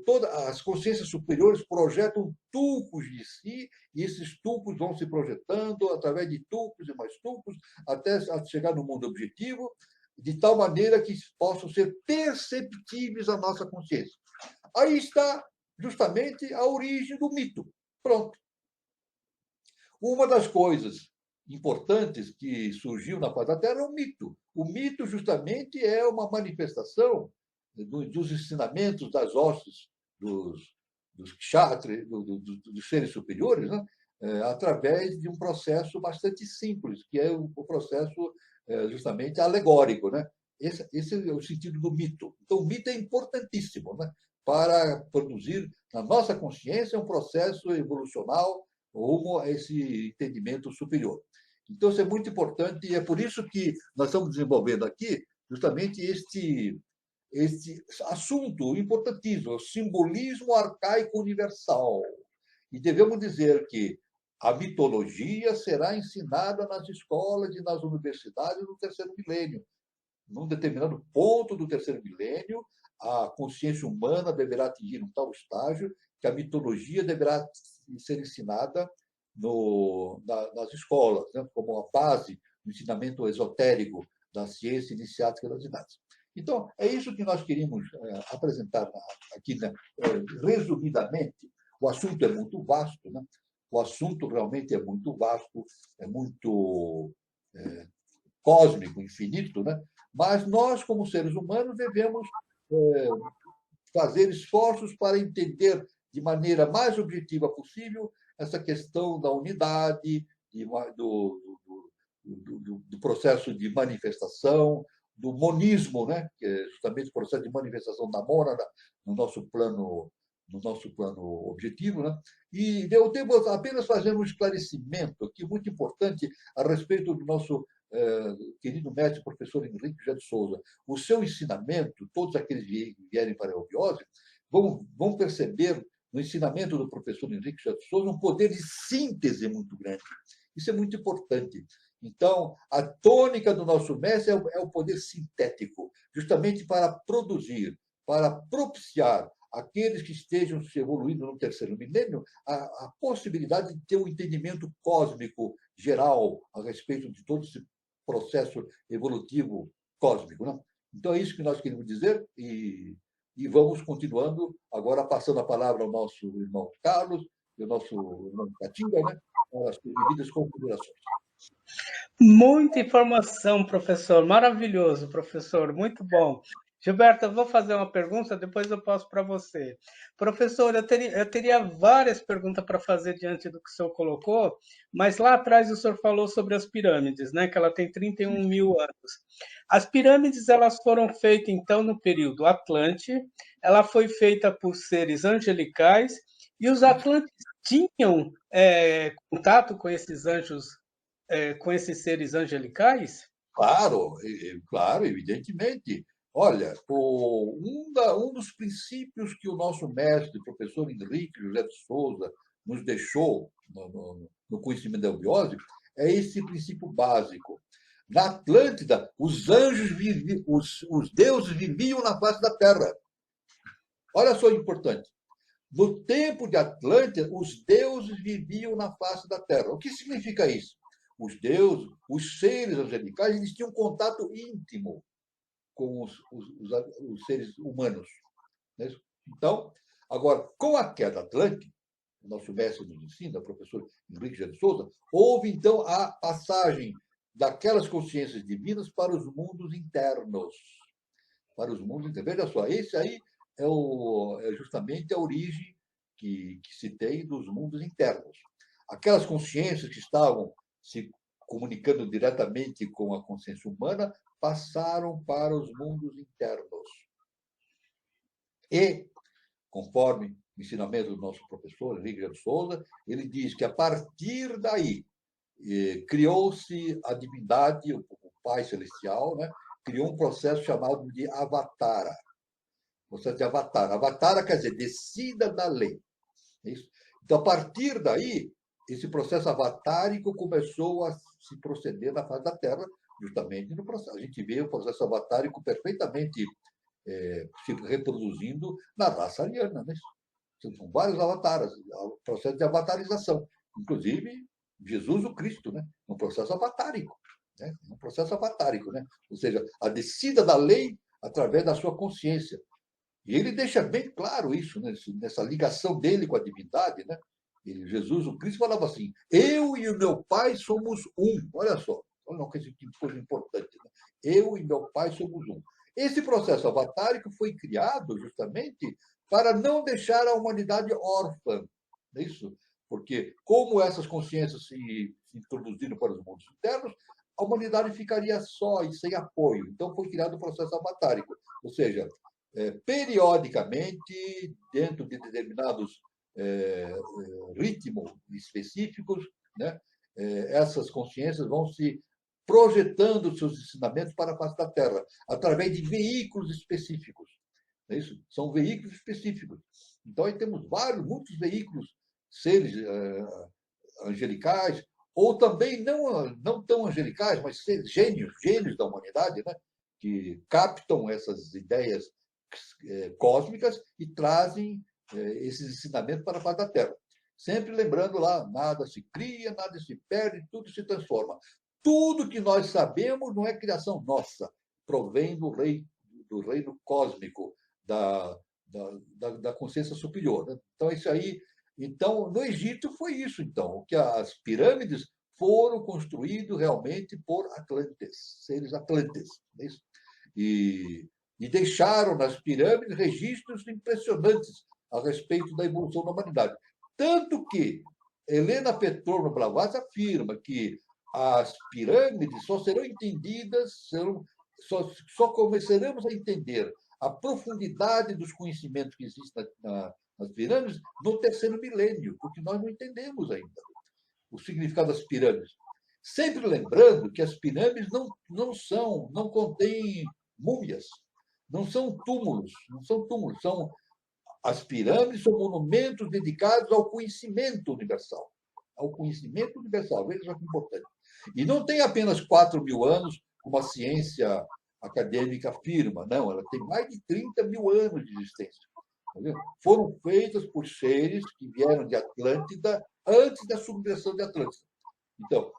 todas as consciências superiores projetam tucos de si, e esses tucos vão se projetando através de tucos e mais tucos, até chegar no mundo objetivo, de tal maneira que possam ser perceptíveis à nossa consciência. Aí está justamente a origem do mito. Pronto. Uma das coisas importantes que surgiu na face da Terra é o mito. O mito, justamente, é uma manifestação dos ensinamentos das hostes dos kshatri, dos seres superiores, né? Através de um processo bastante simples, que é o processo justamente alegórico. Né? Esse é o sentido do mito. Então, o mito é importantíssimo, né? Para produzir, na nossa consciência, um processo evolucional rumo a esse entendimento superior. Então, isso é muito importante e é por isso que nós estamos desenvolvendo aqui justamente este assunto importantíssimo, o simbolismo arcaico universal. E devemos dizer que a mitologia será ensinada nas escolas e nas universidades no terceiro milênio. Num determinado ponto do terceiro milênio, a consciência humana deverá atingir um tal estágio que a mitologia deverá ser ensinada nas escolas, né, como a base do ensinamento esotérico da ciência iniciática das idades. Então, é isso que nós queríamos apresentar aqui, né? Resumidamente. O assunto é muito vasto, né? O assunto realmente é muito vasto, é muito cósmico, infinito, né? Mas nós, como seres humanos, devemos fazer esforços para entender de maneira mais objetiva possível essa questão da unidade, do processo de manifestação, do monismo, né? Que é justamente o processo de manifestação da mônada no nosso plano objetivo, né? E eu devo apenas fazer um esclarecimento aqui muito importante a respeito do nosso querido mestre professor Henrique José de Souza. O seu ensinamento, todos aqueles que vierem para a eubiose, vão perceber no ensinamento do professor Henrique José de Souza um poder de síntese muito grande. Isso é muito importante. Então, a tônica do nosso mestre é o poder sintético, justamente para produzir, para propiciar aqueles que estejam se evoluindo no terceiro milênio a possibilidade de ter um entendimento cósmico geral a respeito de todo esse processo evolutivo cósmico. Né? Então, é isso que nós queremos dizer e vamos continuando, agora passando a palavra ao nosso irmão Carlos e ao nosso irmão Catinga, né? As devidas considerações. Muita informação, professor. Maravilhoso, professor. Muito bom. Gilberto, eu vou fazer uma pergunta, depois eu passo para você. Professor, eu teria várias perguntas para fazer diante do que o senhor colocou, mas lá atrás o senhor falou sobre as pirâmides, né? Que ela tem 31 mil anos. As pirâmides, elas foram feitas, então, no período Atlante, ela foi feita por seres angelicais, e os atlantes tinham contato com esses anjos, com esses seres angelicais? Claro, evidentemente. Olha, um dos princípios que o nosso mestre, o professor Henrique José de Souza, nos deixou no conhecimento da eubiose é esse princípio básico. Na Atlântida, os anjos os deuses viviam na face da Terra. Olha só o importante. No tempo de Atlântida, os deuses viviam na face da Terra. O que significa isso? Os deuses, os seres angelicais, eles tinham contato íntimo com os seres humanos. Então, agora, com a queda atlântica, o nosso mestre nos ensina, o professor Henrique José de Souza, houve, então, a passagem daquelas consciências divinas para os mundos internos. Para os mundos internos. Veja só, esse aí é justamente a origem que se tem dos mundos internos. Aquelas consciências que estavam se comunicando diretamente com a consciência humana passaram para os mundos internos. E, conforme o ensinamento do nosso professor Henrique de Souza, ele diz que a partir daí criou-se a divindade, o Pai Celestial, né? Criou um processo chamado de avatara. Processo de avatara. Avatara quer dizer descida da lei. É isso? Então, a partir daí, esse processo avatárico começou a se proceder na face da Terra, justamente no processo. A gente vê o processo avatárico perfeitamente se reproduzindo na raça ariana. Né? São vários avatares, o processo de avatarização. Inclusive, Jesus o Cristo, né? Um processo avatárico. né? É um processo avatárico, né? Ou seja, a descida da lei através da sua consciência. E ele deixa bem claro isso, né? Nessa ligação dele com a divindade, né? Jesus, o Cristo, falava assim: eu e o meu Pai somos um. Olha só, olha uma coisa importante. Né? Eu e meu Pai somos um. Esse processo avatárico foi criado justamente para não deixar a humanidade órfã. Não é isso? Porque, como essas consciências se introduziram para os mundos internos, a humanidade ficaria só e sem apoio. Então, foi criado o processo avatárico. Ou seja, periodicamente, dentro de determinados ritmos específicos, né, essas consciências vão se projetando seus ensinamentos para a face da Terra, através de veículos específicos. É isso? São veículos específicos. Então, aí temos muitos veículos, seres angelicais, ou também não tão angelicais, mas gênios da humanidade, né? Que captam essas ideias cósmicas e trazem esses ensinamentos para a face da Terra. Sempre lembrando lá, nada se cria, nada se perde, tudo se transforma. Tudo que nós sabemos não é criação nossa, provém do reino cósmico, da consciência superior. Né? Então, isso aí. Então, no Egito foi isso, então, que as pirâmides foram construídas realmente por atlantes, seres atlantes. É isso? E deixaram nas pirâmides registros impressionantes a respeito da evolução da humanidade. Tanto que Helena Petrovna Blavatsky afirma que as pirâmides só serão entendidas, só começaremos a entender a profundidade dos conhecimentos que existem nas pirâmides no terceiro milênio, porque nós não entendemos ainda o significado das pirâmides. Sempre lembrando que as pirâmides não contêm múmias, não são túmulos, as pirâmides são monumentos dedicados ao conhecimento universal. Veja só que importante. E não tem apenas 4.000 anos, como a ciência acadêmica afirma, não, ela tem mais de 30.000 anos de existência. Tá vendo? Foram feitas por seres que vieram de Atlântida antes da subversão de Atlântida. Então,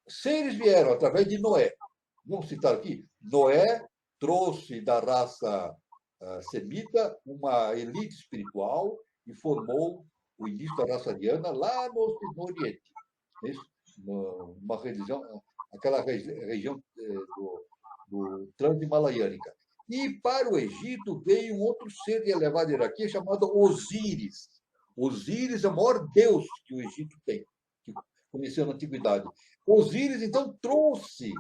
seres vieram através de Noé. Vamos citar aqui, Noé trouxe da raça semita uma elite espiritual e formou o início da raça ariana lá no Oriente. Uma religião, aquela região do Transhimalaíanica. E para o Egito veio um outro ser de elevada hierarquia chamado Osíris. Osíris é o maior deus que o Egito tem, que conheceu na antiguidade. Osíris, então, trouxe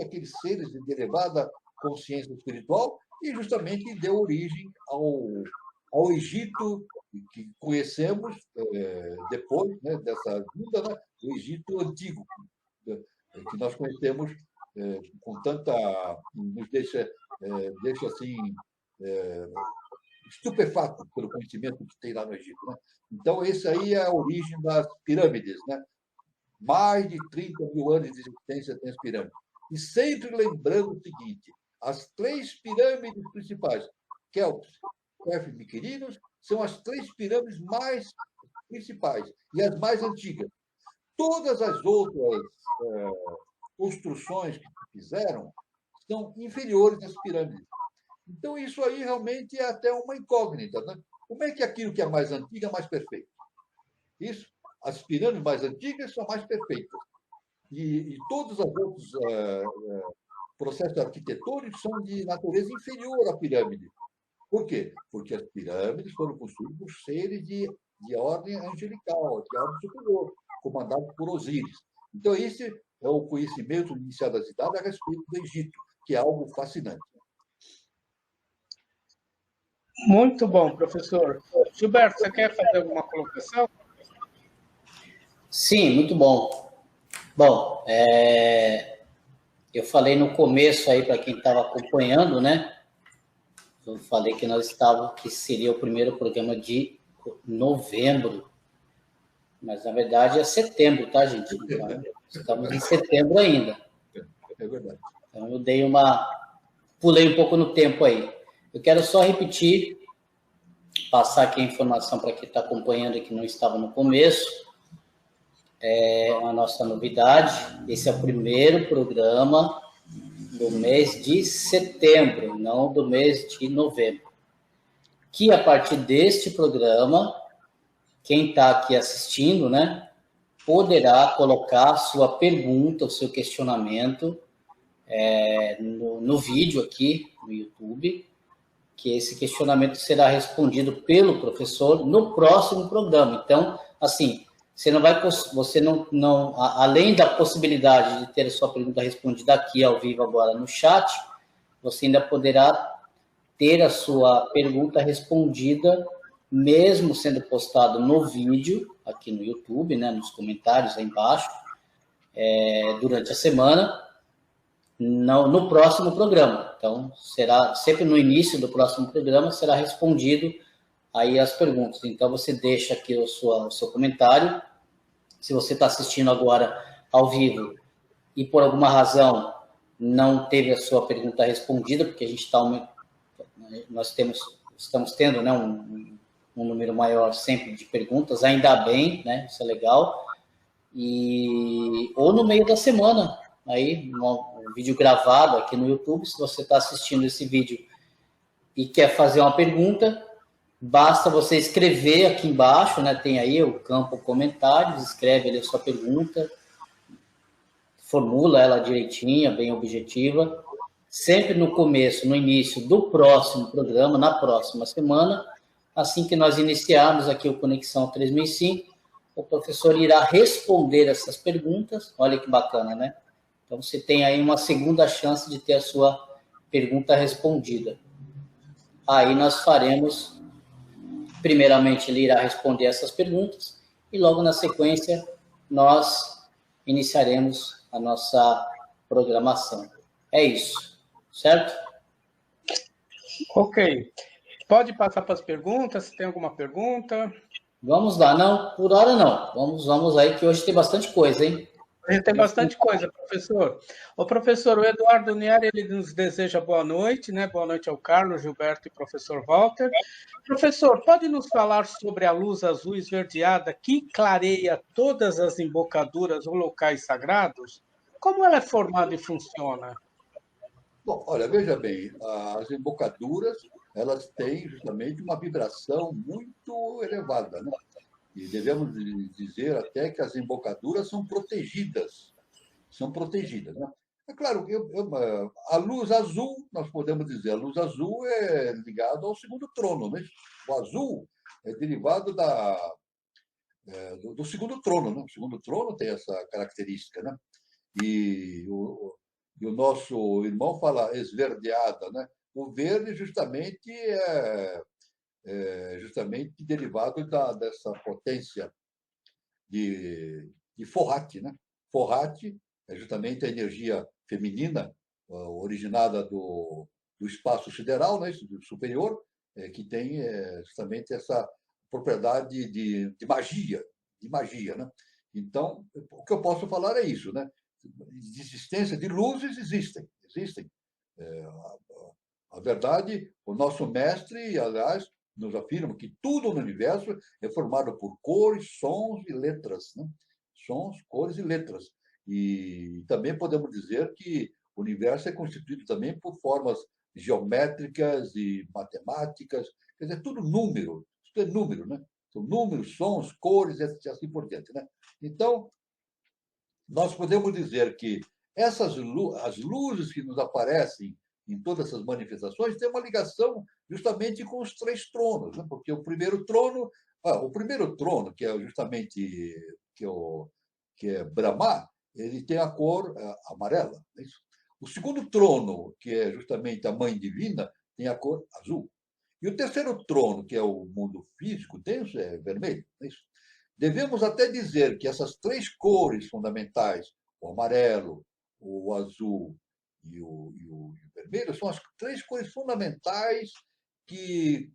aqueles seres de elevada consciência espiritual e justamente deu origem ao Egito que conhecemos depois, né, dessa vinda, né, o Egito antigo, que nós conhecemos com tanta... nos deixa assim estupefato pelo conhecimento que tem lá no Egito. Né? Então, esse aí é a origem das pirâmides. Né? Mais de 30.000 anos de existência tem as pirâmides. E sempre lembrando o seguinte, as 3 pirâmides principais, Kelps, Kefren e Miquerinos, são as 3 pirâmides mais principais e as mais antigas. Todas as outras construções que fizeram são inferiores às pirâmides. Então, isso aí realmente é até uma incógnita. Né? Como é que aquilo que é mais antigo é mais perfeito? Isso, as pirâmides mais antigas são mais perfeitas. E todos os outros processos arquitetônicos são de natureza inferior à pirâmide. Por quê? Porque as pirâmides foram construídas por seres de ordem angelical, de ordem superior, comandados por Osíris. Então, esse é o conhecimento iniciado da cidade a respeito do Egito, que é algo fascinante. Muito bom, professor. Gilberto, você quer fazer alguma colocação? Sim, muito bom. Bom, eu falei no começo aí para quem estava acompanhando, né? Eu falei que seria o primeiro programa de novembro, mas na verdade é setembro, tá, gente? Então, estamos em setembro ainda. É verdade. Então eu pulei um pouco no tempo aí. Eu quero só repetir, passar aqui a informação para quem está acompanhando e que não estava no começo. é a nossa novidade. Esse é o primeiro programa do mês de setembro, não do mês de novembro. Que a partir deste programa, quem está aqui assistindo, né, poderá colocar a sua pergunta, o seu questionamento no vídeo aqui no YouTube, que esse questionamento será respondido pelo professor no próximo programa. Então, assim, você não, além da possibilidade de ter a sua pergunta respondida aqui ao vivo agora no chat, você ainda poderá ter a sua pergunta respondida, mesmo sendo postado no vídeo aqui no YouTube, né, nos comentários aí embaixo, durante a semana, no próximo programa. Então, será sempre no início do próximo programa, será respondido aí as perguntas. Então, você deixa aqui o seu comentário. Se você está assistindo agora ao vivo e por alguma razão não teve a sua pergunta respondida, porque a gente estamos tendo, né, um número maior sempre de perguntas, ainda bem, né, isso é legal. Ou no meio da semana, aí um vídeo gravado aqui no YouTube, se você está assistindo esse vídeo e quer fazer uma pergunta, basta você escrever aqui embaixo, né? Tem aí o campo comentários, escreve ali a sua pergunta, formula ela direitinha, bem objetiva, sempre no começo, no início do próximo programa, na próxima semana, assim que nós iniciarmos aqui o Conexão 3005, o professor irá responder essas perguntas. Olha que bacana, né? Então, você tem aí uma segunda chance de ter a sua pergunta respondida. Aí nós faremos, primeiramente, ele irá responder essas perguntas e logo na sequência nós iniciaremos a nossa programação. É isso, certo? Ok. Pode passar para as perguntas, se tem alguma pergunta. Vamos lá. Não, por hora não. Vamos aí, que hoje tem bastante coisa, hein? A gente tem bastante coisa, professor. O Eduardo Nieri, ele nos deseja boa noite, né? Boa noite ao Carlos, Gilberto e professor Walter. Professor, pode nos falar sobre a luz azul esverdeada que clareia todas as embocaduras ou locais sagrados? Como ela é formada e funciona? Bom, olha, veja bem, as embocaduras, elas têm justamente uma vibração muito elevada, né? E devemos dizer até que as embocaduras são protegidas, né? É claro, a luz azul, nós podemos dizer, a luz azul é ligada ao segundo trono, né? O azul é derivado do segundo trono, né? O segundo trono tem essa característica, né? E o nosso irmão fala esverdeada, né? O verde é justamente derivado dessa potência de Fohat, né? Fohat é justamente a energia feminina originada do espaço sideral, né? Superior, que tem justamente essa propriedade de magia, né? Então, o que eu posso falar é isso, né? De existência de luzes existem. A verdade, o nosso mestre, aliás, nos afirma que tudo no universo é formado por cores, sons e letras, né? Sons, cores e letras. E também podemos dizer que o universo é constituído também por formas geométricas e matemáticas, quer dizer, tudo número, tudo é número, né? São números, sons, cores e assim por diante, né? Então, nós podemos dizer que as luzes que nos aparecem em todas essas manifestações têm uma ligação justamente com os três tronos, né? Porque o primeiro trono, que é justamente que é Brahma, ele tem a cor amarela. É isso? O segundo trono, que é justamente a Mãe Divina, tem a cor azul. E o terceiro trono, que é o mundo físico denso, é vermelho. É isso? Devemos até dizer que essas três cores fundamentais, o amarelo, o azul e o vermelho, são as três cores fundamentais que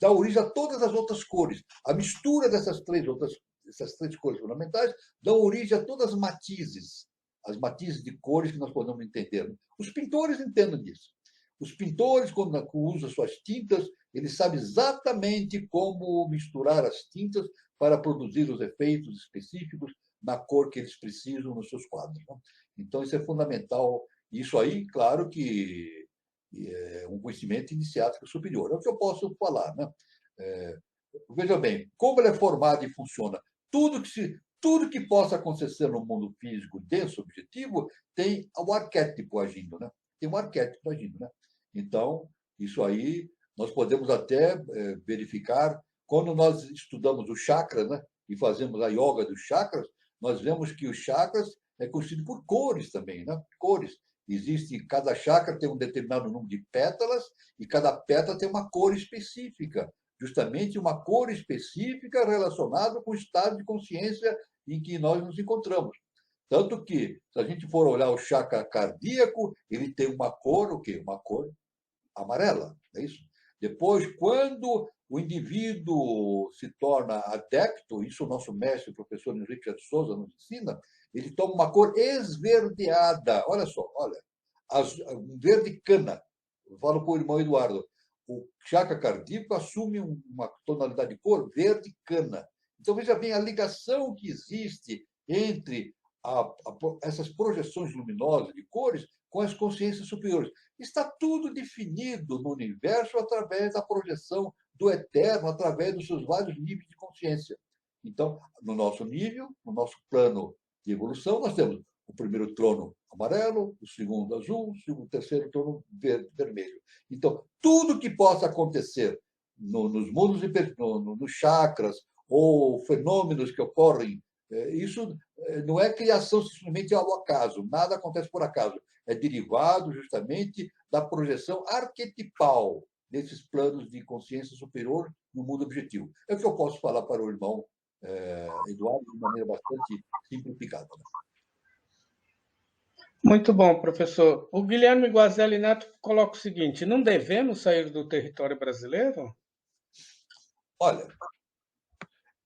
dá origem a todas as outras cores. A mistura dessas três cores fundamentais dá origem a todas as matizes de cores que nós podemos entender. Os pintores entendem disso. Os pintores, quando usam suas tintas, Ele sabe exatamente como misturar as tintas para produzir os efeitos específicos na cor que eles precisam nos seus quadros. Né? Então, isso é fundamental. Isso aí, claro que é um conhecimento iniciático superior. É o que eu posso falar. Né? Veja bem, como ele é formado e funciona, tudo que possa acontecer no mundo físico denso, objetivo, tem o arquétipo agindo, né? Tem um arquétipo agindo, né? Então, isso aí nós podemos até verificar quando nós estudamos o chakra, né? E fazemos a yoga dos chakras, nós vemos que os chakras é constituído por cores também, né? Cores. Cada chakra tem um determinado número de pétalas e cada pétala tem uma cor específica, justamente uma cor específica relacionada com o estado de consciência em que nós nos encontramos. Tanto que, se a gente for olhar o chakra cardíaco, ele tem uma cor, o quê? Uma cor amarela, é isso? Depois, quando o indivíduo se torna adepto, isso o nosso mestre, o professor Henrique de Souza, nos ensina, ele toma uma cor esverdeada. Olha só, olha, um verde cana. Eu falo para o irmão Eduardo, o chakra cardíaco assume uma tonalidade de cor verde cana. Então, veja bem a ligação que existe entre essas projeções luminosas de cores com as consciências superiores. Está tudo definido no universo através da projeção do eterno, através dos seus vários níveis de consciência. Então, no nosso nível, no nosso plano de evolução, nós temos o primeiro trono amarelo, o segundo azul, o terceiro trono vermelho. Então, tudo que possa acontecer nos mundos, nos chakras, ou fenômenos que ocorrem, isso não é criação simplesmente ao acaso, nada acontece por acaso. É derivado justamente da projeção arquetipal desses planos de consciência superior no mundo objetivo. É o que eu posso falar para o irmão Eduardo de maneira bastante simplificada. Muito bom, professor. O Guilherme Guazelli Neto coloca o seguinte: não devemos sair do território brasileiro? Olha,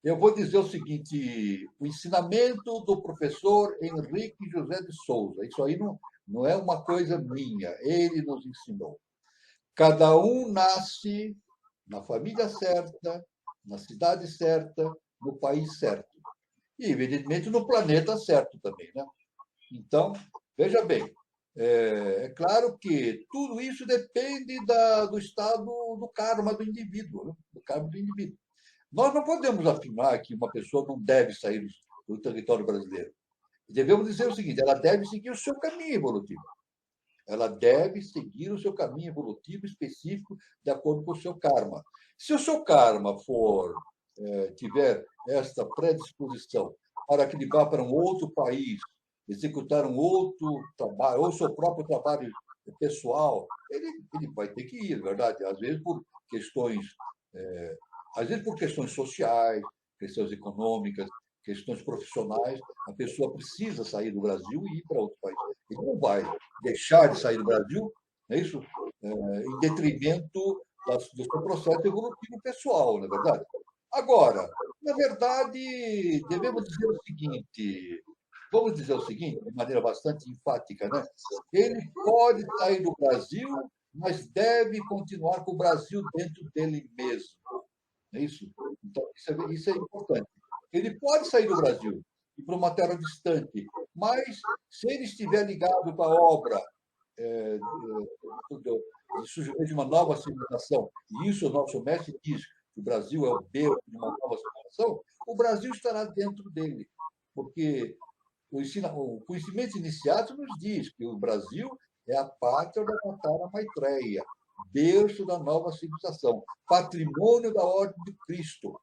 eu vou dizer o seguinte: o ensinamento do professor Henrique José de Souza, isso aí não é uma coisa minha, ele nos ensinou. Cada um nasce na família certa, na cidade certa, no país certo. E, evidentemente, no planeta certo também. Né? Então, veja bem, é claro que tudo isso depende do estado do karma do indivíduo, né? Do karma do indivíduo. Nós não podemos afirmar que uma pessoa não deve sair do território brasileiro. Devemos dizer o seguinte: ela deve seguir o seu caminho evolutivo. Ela deve seguir o seu caminho evolutivo específico de acordo com o seu karma. Se o seu karma tiver esta predisposição para que ele vá para um outro país, executar um outro trabalho, ou seu próprio trabalho pessoal, ele vai ter que ir, é verdade? Questões, às vezes por questões sociais, questões econômicas, questões profissionais, a pessoa precisa sair do Brasil e ir para outro país. Ele não vai deixar de sair do Brasil, não é isso? Em detrimento do seu processo evolutivo pessoal, não é verdade? Agora, na verdade, devemos dizer o seguinte, vamos dizer o seguinte, de maneira bastante enfática, né? Ele pode sair do Brasil, mas deve continuar com o Brasil dentro dele mesmo. É isso? Então, isso é importante. Ele pode sair do Brasil e para uma terra distante, mas se ele estiver ligado com a obra de surgimento de uma nova civilização, e isso o nosso mestre diz, que o Brasil é o berço de uma nova civilização, o Brasil estará dentro dele, porque o conhecimento iniciático nos diz que o Brasil é a pátria da Matara Maitreya, berço da nova civilização, patrimônio da ordem de Cristo.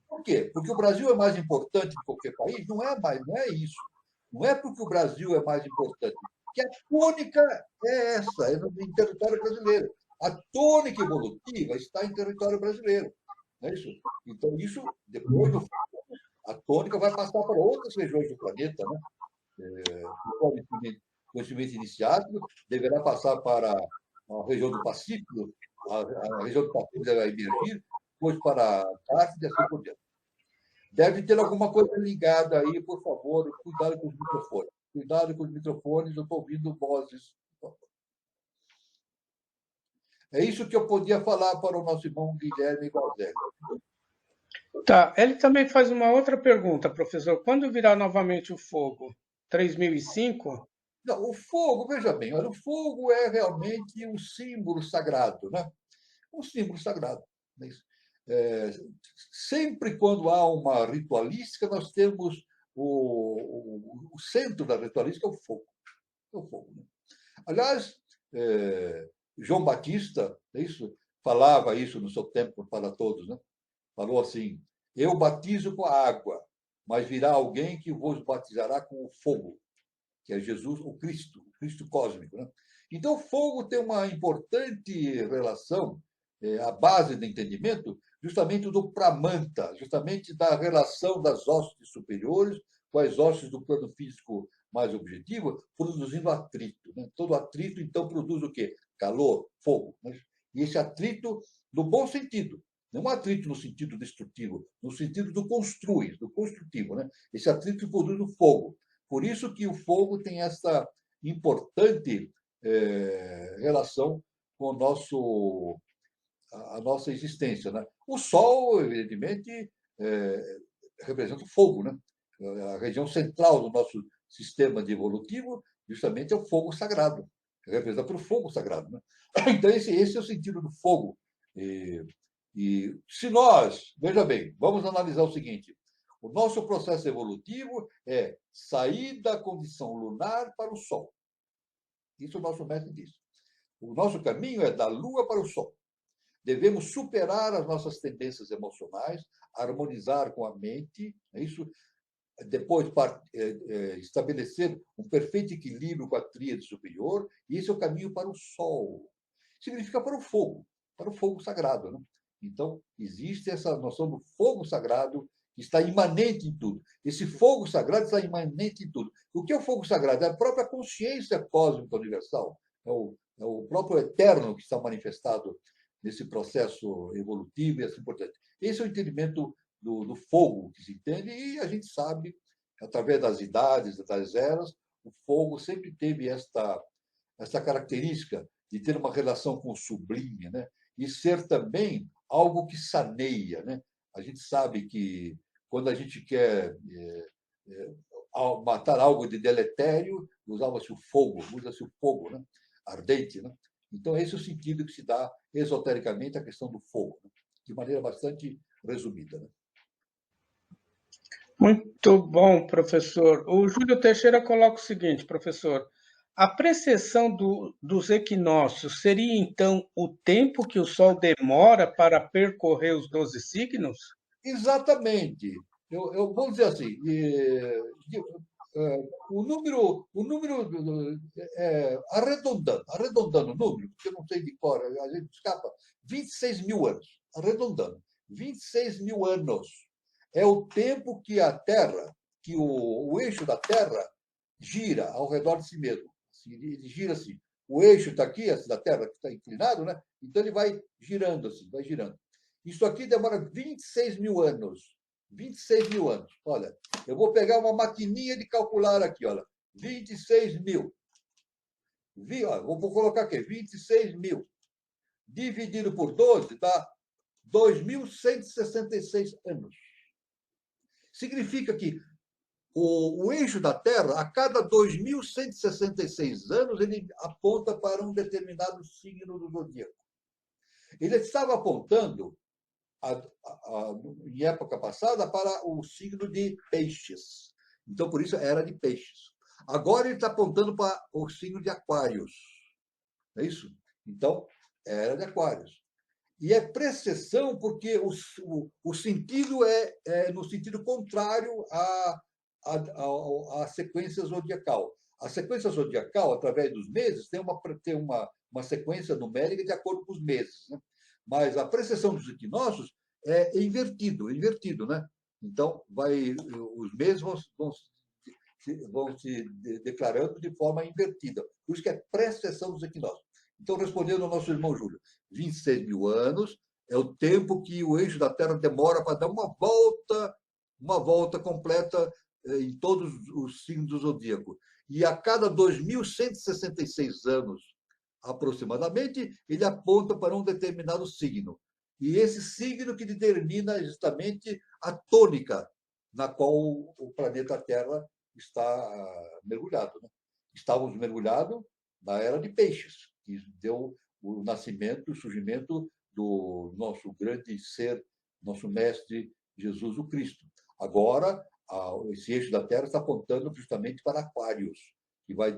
Por quê? Porque o Brasil é mais importante que qualquer país? Não é isso. Não é porque o Brasil é mais importante. Que a tônica é essa, em território brasileiro. A tônica evolutiva está em território brasileiro. Não é isso? Então, isso, depois, a tônica vai passar para outras regiões do planeta. Né? O conhecimento iniciático deverá passar para a região do Pacífico, a região do Pacífico deve emergir, depois para a Antártida e assim por diante. Deve ter alguma coisa ligada aí, por favor, cuidado com os microfones. Cuidado com os microfones, eu estou ouvindo vozes. É isso que eu podia falar para o nosso irmão Guilherme Galdelli. Tá, ele também faz uma outra pergunta, professor. Quando virá novamente o fogo? 3005? Não, o fogo, veja bem, olha, o fogo é realmente um símbolo sagrado, né? Um símbolo sagrado. Né? Sempre quando há uma ritualística, nós temos o centro da ritualística é o fogo. É o fogo, né? Aliás, João Batista, é isso, falava isso no seu tempo para todos, né? Falou assim: eu batizo com a água, mas virá alguém que vos batizará com o fogo, que é Jesus, o Cristo cósmico. Né? Então, o fogo tem uma importante relação, a base do entendimento, justamente do pramanta, justamente da relação das hostes superiores com as hostes do plano físico mais objetivo, produzindo atrito. Né? Todo atrito, então, produz o quê? Calor, fogo. Né? E esse atrito, no bom sentido, não um atrito no sentido destrutivo, no sentido do construir, do construtivo. Né? Esse atrito produz o fogo. Por isso que o fogo tem essa importante relação com a nossa existência. Né? O Sol, evidentemente, representa o fogo. Né? A região central do nosso sistema de evolutivo, justamente, é o fogo sagrado, representa o fogo sagrado. Né? Então, esse é o sentido do fogo. E se nós, veja bem, vamos analisar o seguinte: o nosso processo evolutivo é sair da condição lunar para o Sol. Isso o nosso mestre diz. O nosso caminho é da Lua para o Sol. Devemos superar as nossas tendências emocionais, harmonizar com a mente, é isso, depois estabelecer um perfeito equilíbrio com a tríade superior, e esse é o caminho para o Sol. Significa para o fogo sagrado. Né? Então, existe essa noção do fogo sagrado que está imanente em tudo. Esse fogo sagrado está imanente em tudo. O que é o fogo sagrado? É a própria consciência cósmica universal. É o próprio eterno que está manifestado nesse processo evolutivo e assim por diante. Esse é o entendimento do fogo que se entende, e a gente sabe, através das idades, das eras, o fogo sempre teve esta característica de ter uma relação com o sublime, né? E ser também algo que saneia. Né? A gente sabe que quando a gente quer matar algo de deletério, usava-se o fogo, usa-se o fogo, né? Ardente. Né? Então, esse é o sentido que se dá esotericamente à questão do fogo, né? De maneira bastante resumida. Né? Muito bom, professor. O Júlio Teixeira coloca o seguinte, professor: a precessão dos equinócios seria, então, o tempo que o Sol demora para percorrer os 12 signos? Exatamente. Eu vou dizer assim, o número arredondando o número, porque eu não sei de cor, a gente escapa, 26 mil anos, arredondando, 26 mil anos é o tempo que a Terra, que o eixo da Terra gira ao redor de si mesmo. Ele gira assim. O eixo está aqui, assim, da Terra, que está inclinado, né? Então ele vai girando assim, vai girando. Isso aqui demora 26 mil anos. 26 mil anos. Olha, eu vou pegar uma maquininha de calcular aqui, olha. 26 mil. Vou colocar aqui, 26 mil. Dividido por 12, dá 2.166 anos. Significa que o eixo da Terra, a cada 2.166 anos, ele aponta para um determinado signo do zodíaco. Ele estava apontando, em época passada, para o signo de Peixes. Então, por isso, era de Peixes. Agora ele está apontando para o signo de Aquários. É isso? Então, era de Aquários. E é precessão porque o sentido é no sentido contrário à sequência zodiacal. A sequência zodiacal, através dos meses, tem uma sequência numérica de acordo com os meses. Né? Mas a precessão dos equinócios é invertido, né? Então, os meses vão se declarando de forma invertida. Por isso que é precessão dos equinócios. Então, respondendo ao nosso irmão Júlio, 26 mil anos é o tempo que o eixo da Terra demora para dar uma volta completa em todos os signos do zodíaco. E a cada 2.166 anos, aproximadamente, ele aponta para um determinado signo. E esse signo que determina justamente a tônica na qual o planeta Terra está mergulhado. Né? Estávamos mergulhados na era de Peixes, que deu o nascimento, o surgimento do nosso grande ser, nosso mestre Jesus o Cristo. Agora, esse eixo da Terra está apontando justamente para Aquários, que vai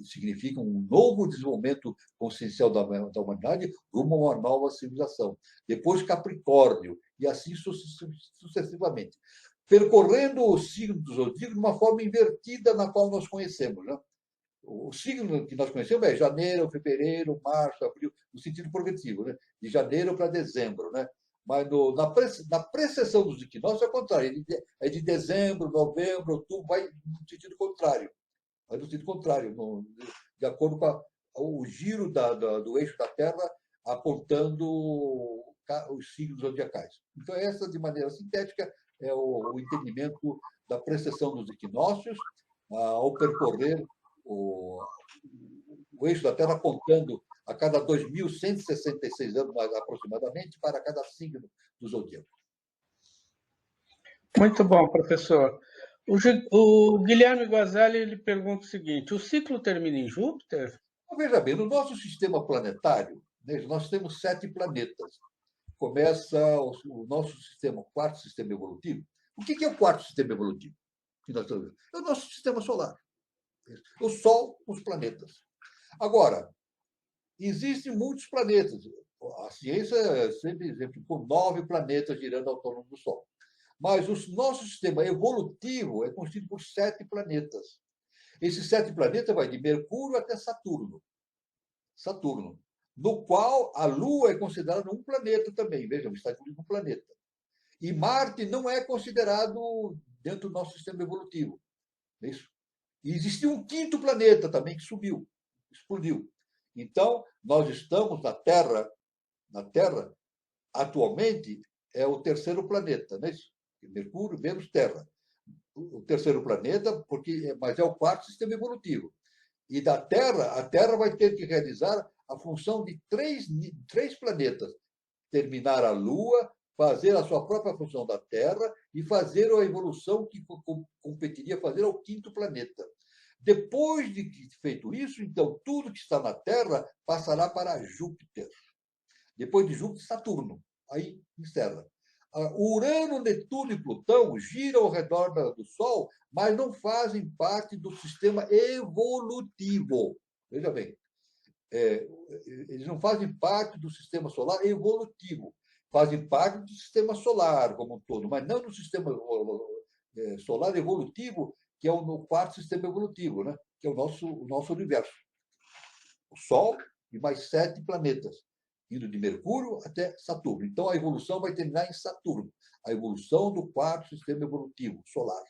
significa um novo desenvolvimento consciencial da humanidade rumo a uma nova civilização. Depois Capricórnio, e assim sucessivamente. Percorrendo o signo do zodíaco de uma forma invertida na qual nós conhecemos. Né? O signo que nós conhecemos é janeiro, fevereiro, março, abril, no sentido progressivo, né? De janeiro para dezembro. Né? Mas na precessão dos equinócios é o contrário, é de dezembro, novembro, outubro, vai no sentido contrário. Vai no sentido contrário, de acordo com o giro do eixo da Terra apontando os signos zodiacais. Então, essa, de maneira sintética, é o entendimento da precessão dos equinócios ao percorrer o eixo da Terra apontando a cada 2.166 anos, mais aproximadamente, para cada signo do zodíaco. Muito bom, professor. O Guilherme Guazelli ele pergunta o seguinte: o ciclo termina em Júpiter? Veja bem, no nosso sistema planetário, né, nós temos 7 planetas. Começa o nosso sistema, o quarto sistema evolutivo. O que é o quarto sistema evolutivo? É o nosso sistema solar. O Sol, os planetas. Agora, existem muitos planetas. A ciência sempre exemplificou 9 planetas girando ao torno do Sol. Mas o nosso sistema evolutivo é constituído por 7 planetas. Esses 7 planetas vai de Mercúrio até Saturno. Saturno, no qual a Lua é considerada um planeta também. Vejam, está incluído um planeta. E Marte não é considerado dentro do nosso sistema evolutivo. É isso? E existia um quinto planeta também que subiu, explodiu. Então, nós estamos na Terra, atualmente, é o terceiro planeta, não é isso? Mercúrio, Vênus, Terra. O terceiro planeta, mas é o quarto sistema evolutivo. E da Terra, a Terra vai ter que realizar a função de três planetas. Terminar a Lua, fazer a sua própria função da Terra e fazer a evolução que competiria fazer ao quinto planeta. Depois de feito isso, então, tudo que está na Terra passará para Júpiter. Depois de Júpiter, Saturno. Aí encerra. Urano, Netuno e Plutão giram ao redor do Sol, mas não fazem parte do sistema evolutivo. Veja bem, eles não fazem parte do sistema solar evolutivo. Fazem parte do sistema solar como um todo, mas não do sistema solar evolutivo, que é o quarto sistema evolutivo, né? Que é o nosso universo. O Sol e mais 7 planetas, indo de Mercúrio até Saturno. Então, a evolução vai terminar em Saturno. A evolução do quarto sistema evolutivo solar,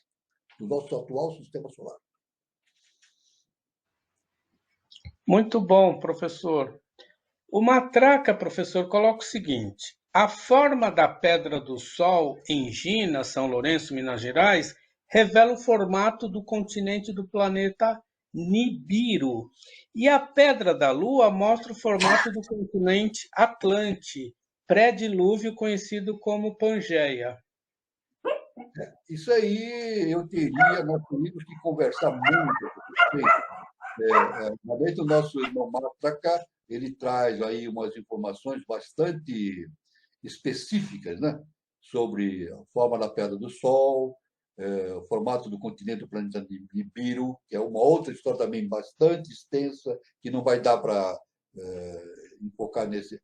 do nosso atual sistema solar. Muito bom, professor. O Matraca, professor, coloca o seguinte: a forma da Pedra do Sol em Gina, São Lourenço, Minas Gerais, revela o formato do continente do planeta Nibiru. E a Pedra da Lua mostra o formato do continente Atlante, pré-dilúvio conhecido como Pangeia. Isso aí nós teríamos que conversar muito a respeito. Realmente, o nosso irmão Matraca, ele traz aí umas informações bastante específicas, né? Sobre a forma da Pedra do Sol, o formato do continente do planeta Nibiru, que é uma outra história também bastante extensa, que não vai dar para enfocar nesse.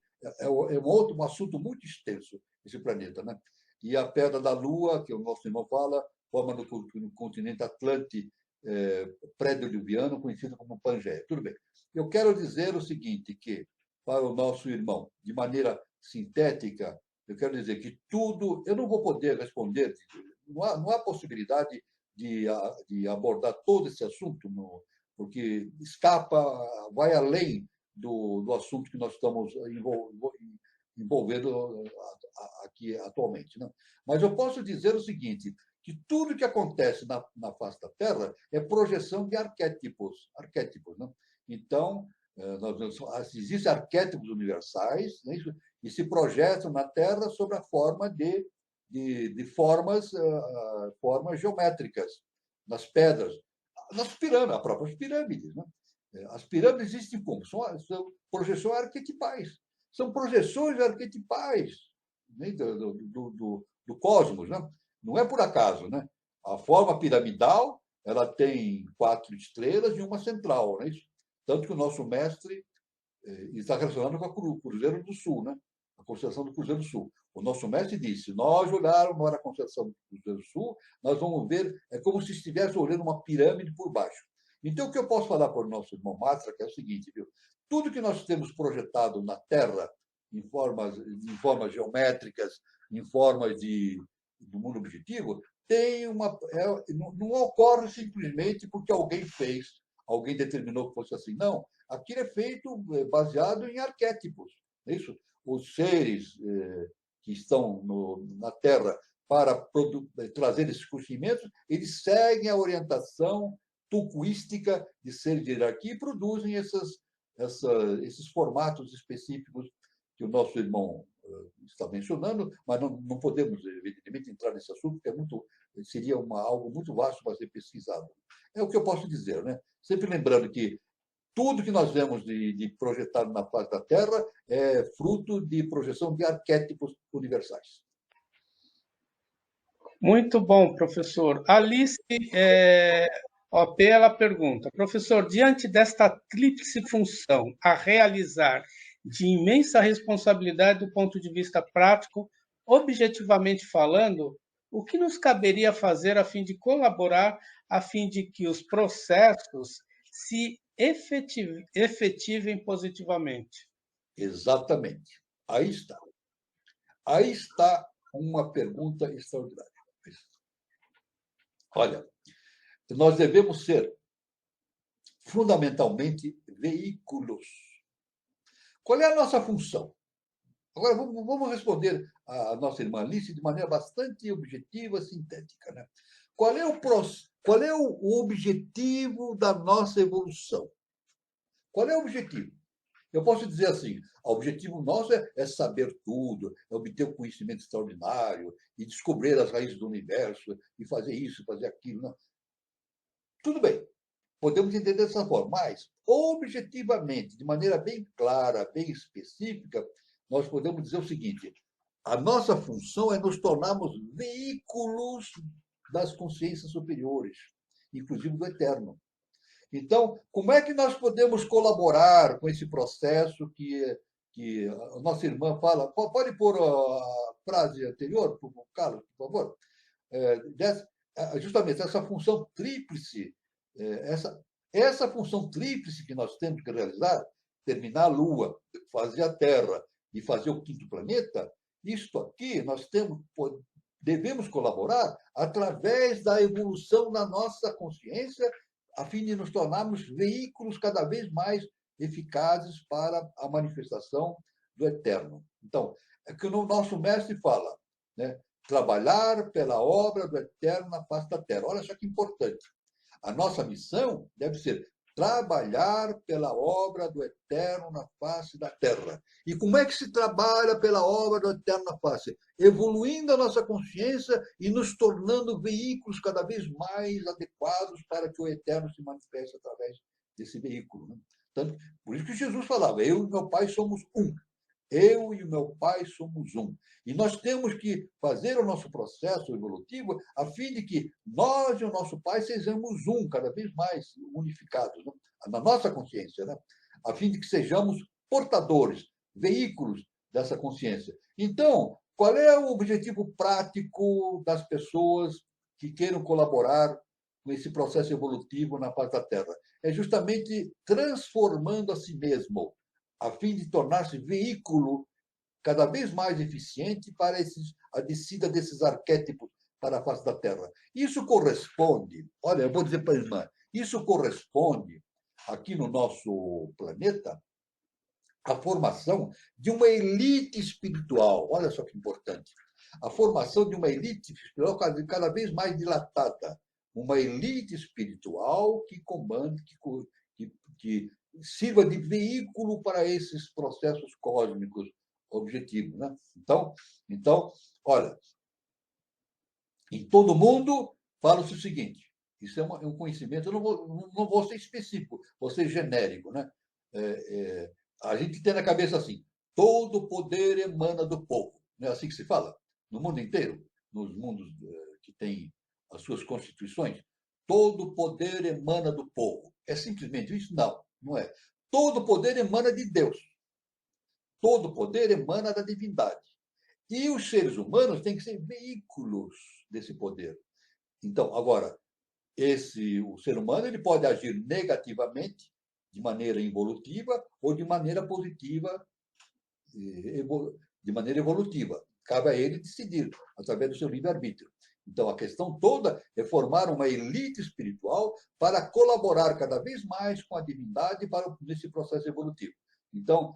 Um assunto muito extenso, esse planeta, né? E a Pedra da Lua, que o nosso irmão fala, forma no continente Atlante pré-diluviano, conhecido como Pangeia. Tudo bem. Eu quero dizer o seguinte, que para o nosso irmão, de maneira sintética, eu quero dizer que tudo, eu não vou poder responder, não há possibilidade de abordar todo esse assunto, porque vai além do assunto que nós estamos envolvendo aqui atualmente. Né? Mas eu posso dizer o seguinte, que tudo que acontece na face da Terra é projeção de arquétipos. Né? Então, Existem arquétipos universais, né, e se projetam na Terra sob a forma de formas geométricas, nas pedras, nas pirâmides, as próprias pirâmides. Né? As pirâmides existem como? São projeções arquetipais. São projeções arquetipais, né, do cosmos. Né? Não é por acaso. Né? A forma piramidal ela tem 4 estrelas e uma central. Não é isso? Tanto que o nosso mestre está relacionado com o Cruzeiro do Sul, né? A constelação do Cruzeiro do Sul. O nosso mestre disse: se nós olharmos para a constelação do Cruzeiro do Sul, nós vamos ver, é como se estivesse olhando uma pirâmide por baixo. Então, o que eu posso falar para o nosso irmão Matra, que é o seguinte, viu? Tudo que nós temos projetado na Terra, em formas geométricas, em formas do mundo objetivo, não ocorre simplesmente porque alguém fez, alguém determinou que fosse assim. Não, aquilo é feito baseado em arquétipos. É isso? Os seres que estão na Terra para trazer esses conhecimentos, eles seguem a orientação tucuística de seres de hierarquia e produzem esses formatos específicos que o nosso irmão está mencionando, mas não podemos, evidentemente, entrar nesse assunto, porque seria algo muito vasto para ser pesquisado. É o que eu posso dizer, né? Sempre lembrando que tudo que nós vemos de projetado na face da Terra é fruto de projeção de arquétipos universais. Muito bom, professor. Alice OP, ela pergunta, professor, diante desta tríplice função a realizar de imensa responsabilidade do ponto de vista prático, objetivamente falando, o que nos caberia fazer a fim de colaborar, a fim de que os processos se efetivem positivamente? Exatamente. Aí está. Aí está uma pergunta extraordinária. Olha, nós devemos ser fundamentalmente veículos. Qual é a nossa função? Agora, vamos responder à nossa irmã Alice de maneira bastante objetiva, sintética. Né? Qual é o objetivo da nossa evolução? Qual é o objetivo? Eu posso dizer assim, o objetivo nosso é saber tudo, é obter um conhecimento extraordinário e descobrir as raízes do universo e fazer isso, fazer aquilo. Não. Tudo bem, podemos entender dessa forma, mas, objetivamente, de maneira bem clara, bem específica, nós podemos dizer o seguinte: a nossa função é nos tornarmos veículos das consciências superiores, inclusive do eterno. Então, como é que nós podemos colaborar com esse processo que a nossa irmã fala? Pode pôr a frase anterior, Carlos, por favor? Justamente essa função tríplice, essa função tríplice que nós temos que realizar, terminar a Lua, fazer a Terra e fazer o quinto planeta, isto aqui devemos colaborar através da evolução da nossa consciência, a fim de nos tornarmos veículos cada vez mais eficazes para a manifestação do eterno. Então, é que o nosso mestre fala, né? Trabalhar pela obra do eterno na face da terra. Olha só que importante. A nossa missão deve ser trabalhar pela obra do eterno na face da terra. E como é que se trabalha pela obra do eterno na face? Evoluindo a nossa consciência e nos tornando veículos cada vez mais adequados para que o eterno se manifeste através desse veículo. Né? Tanto, por isso que Jesus falava, eu e meu Pai somos um. Eu e o meu Pai somos um. E nós temos que fazer o nosso processo evolutivo a fim de que nós e o nosso Pai sejamos um, cada vez mais unificados, né? Na nossa consciência, né? A fim de que sejamos portadores, veículos dessa consciência. Então, qual é o objetivo prático das pessoas que queiram colaborar com esse processo evolutivo na face da Terra? É justamente transformando a si mesmo, a fim de tornar-se veículo cada vez mais eficiente para a descida desses arquétipos para a face da Terra. Isso corresponde, olha, eu vou dizer para a irmã, isso corresponde, aqui no nosso planeta, à formação de uma elite espiritual. Olha só que importante. A formação de uma elite espiritual cada vez mais dilatada. Uma elite espiritual que comanda, que sirva de veículo para esses processos cósmicos objetivos. Né? Então, olha, em todo mundo fala-se o seguinte, isso é um conhecimento, eu não vou ser específico, vou ser genérico. Né? A gente tem na cabeça assim, todo poder emana do povo. Não é assim que se fala? No mundo inteiro, nos mundos que têm as suas constituições, todo poder emana do povo. É simplesmente isso? Não, não é. Todo poder emana de Deus. Todo poder emana da divindade. E os seres humanos têm que ser veículos desse poder. Então, agora, o ser humano ele pode agir negativamente, de maneira involutiva, ou de maneira positiva, de maneira evolutiva. Cabe a ele decidir, através do seu livre-arbítrio. Então, a questão toda é formar uma elite espiritual para colaborar cada vez mais com a divindade nesse processo evolutivo. Então,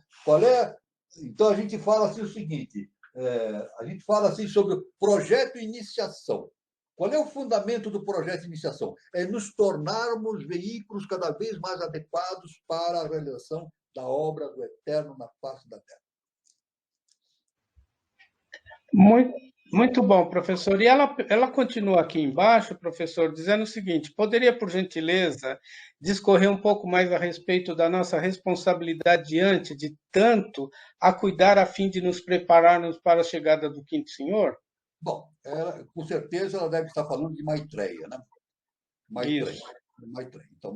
Então, a gente fala assim o seguinte, a gente fala assim sobre o projeto iniciação. Qual é o fundamento do projeto de iniciação? É nos tornarmos veículos cada vez mais adequados para a realização da obra do Eterno na face da Terra. Muito, muito bom, professor. E ela continua aqui embaixo, professor, dizendo o seguinte: poderia, por gentileza, discorrer um pouco mais a respeito da nossa responsabilidade diante de tanto a cuidar a fim de nos prepararmos para a chegada do Quinto Senhor? Bom, com certeza ela deve estar falando de Maitreya, né? Maitreya. Isso. Maitreya. Então,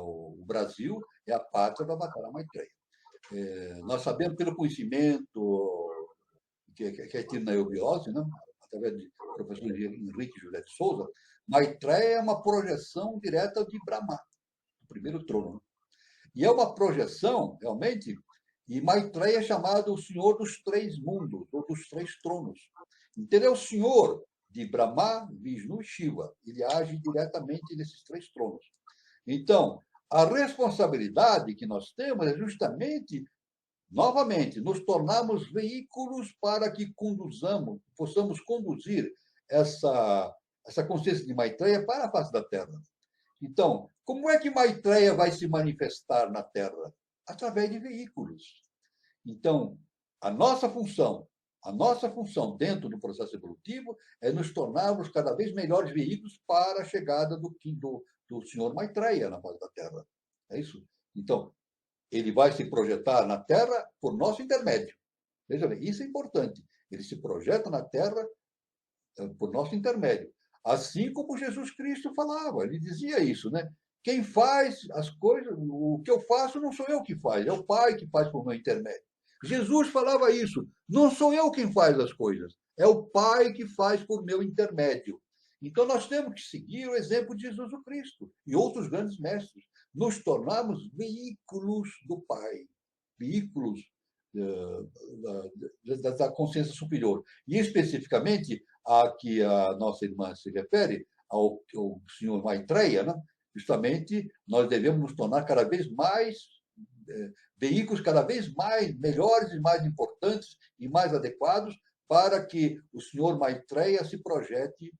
o Brasil é a pátria da Batalha Maitreya. Nós sabemos pelo conhecimento que é tido na eubiose, né? Através do professor Henrique José de Souza, Maitreya é uma projeção direta de Brahma, o primeiro trono. Né? E é uma projeção, realmente, e Maitreya é chamado o Senhor dos Três Mundos, ou dos Três Tronos. Então, ele é o Senhor de Brahma, Vishnu e Shiva. Ele age diretamente nesses três tronos. Então, a responsabilidade que nós temos é justamente, novamente, nos tornarmos veículos para que possamos conduzir essa consciência de Maitreya para a face da Terra. Então, como é que Maitreya vai se manifestar na Terra? Através de veículos. Então, a nossa função dentro do processo evolutivo é nos tornarmos cada vez melhores veículos para a chegada do Senhor Maitreya na face da Terra. É isso? Então, ele vai se projetar na Terra por nosso intermédio. Veja bem, isso é importante. Ele se projeta na Terra por nosso intermédio. Assim como Jesus Cristo falava, ele dizia isso, né? Quem faz as coisas, o que eu faço não sou eu que faz, é o Pai que faz por meu intermédio. Jesus falava isso, não sou eu quem faz as coisas, é o Pai que faz por meu intermédio. Então nós temos que seguir o exemplo de Jesus Cristo e outros grandes mestres, nos tornarmos veículos do Pai, veículos da consciência superior. E especificamente a que a nossa irmã se refere, ao senhor Maitreya, né? Justamente nós devemos nos tornar cada vez mais veículos cada vez mais melhores e mais importantes e mais adequados para que o senhor Maitreya se projete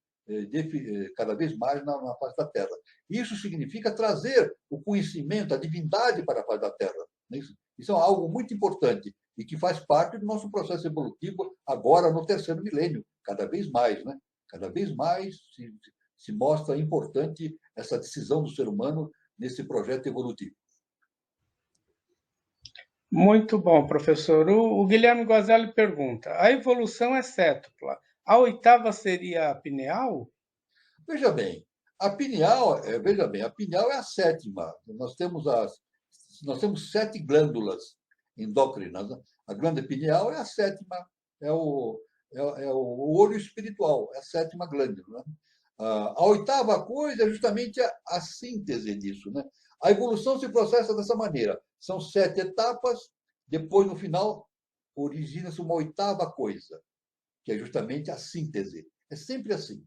cada vez mais na face da Terra. Isso significa trazer o conhecimento, a divindade para a face da Terra. Isso é algo muito importante e que faz parte do nosso processo evolutivo agora no terceiro milênio, cada vez mais, né? Cada vez mais se mostra importante essa decisão do ser humano nesse projeto evolutivo. Muito bom, professor. O Guilherme Guazelli pergunta: a evolução é sétupla. A oitava seria a pineal? Veja bem, a pineal é a sétima. Nós temos 7 glândulas endócrinas. Né? A glândula pineal é a sétima, é o olho espiritual, é a sétima glândula. Né? A oitava coisa é justamente a síntese disso. Né? A evolução se processa dessa maneira. São 7 etapas, depois, no final, origina-se uma oitava coisa, que é justamente a síntese. É sempre assim.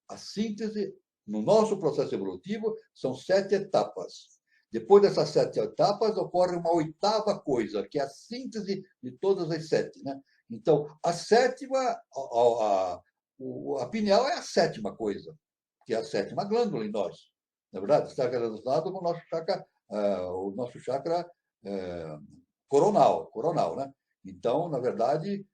A síntese, no nosso processo evolutivo, são 7 etapas. Depois dessas 7 etapas, ocorre uma oitava coisa, que é a síntese de todas as 7. Né? Então, a sétima, a pineal é a sétima coisa, que é a sétima glândula em nós. na verdade, está relacionado com o nosso chakra coronal, né? Então, na verdade,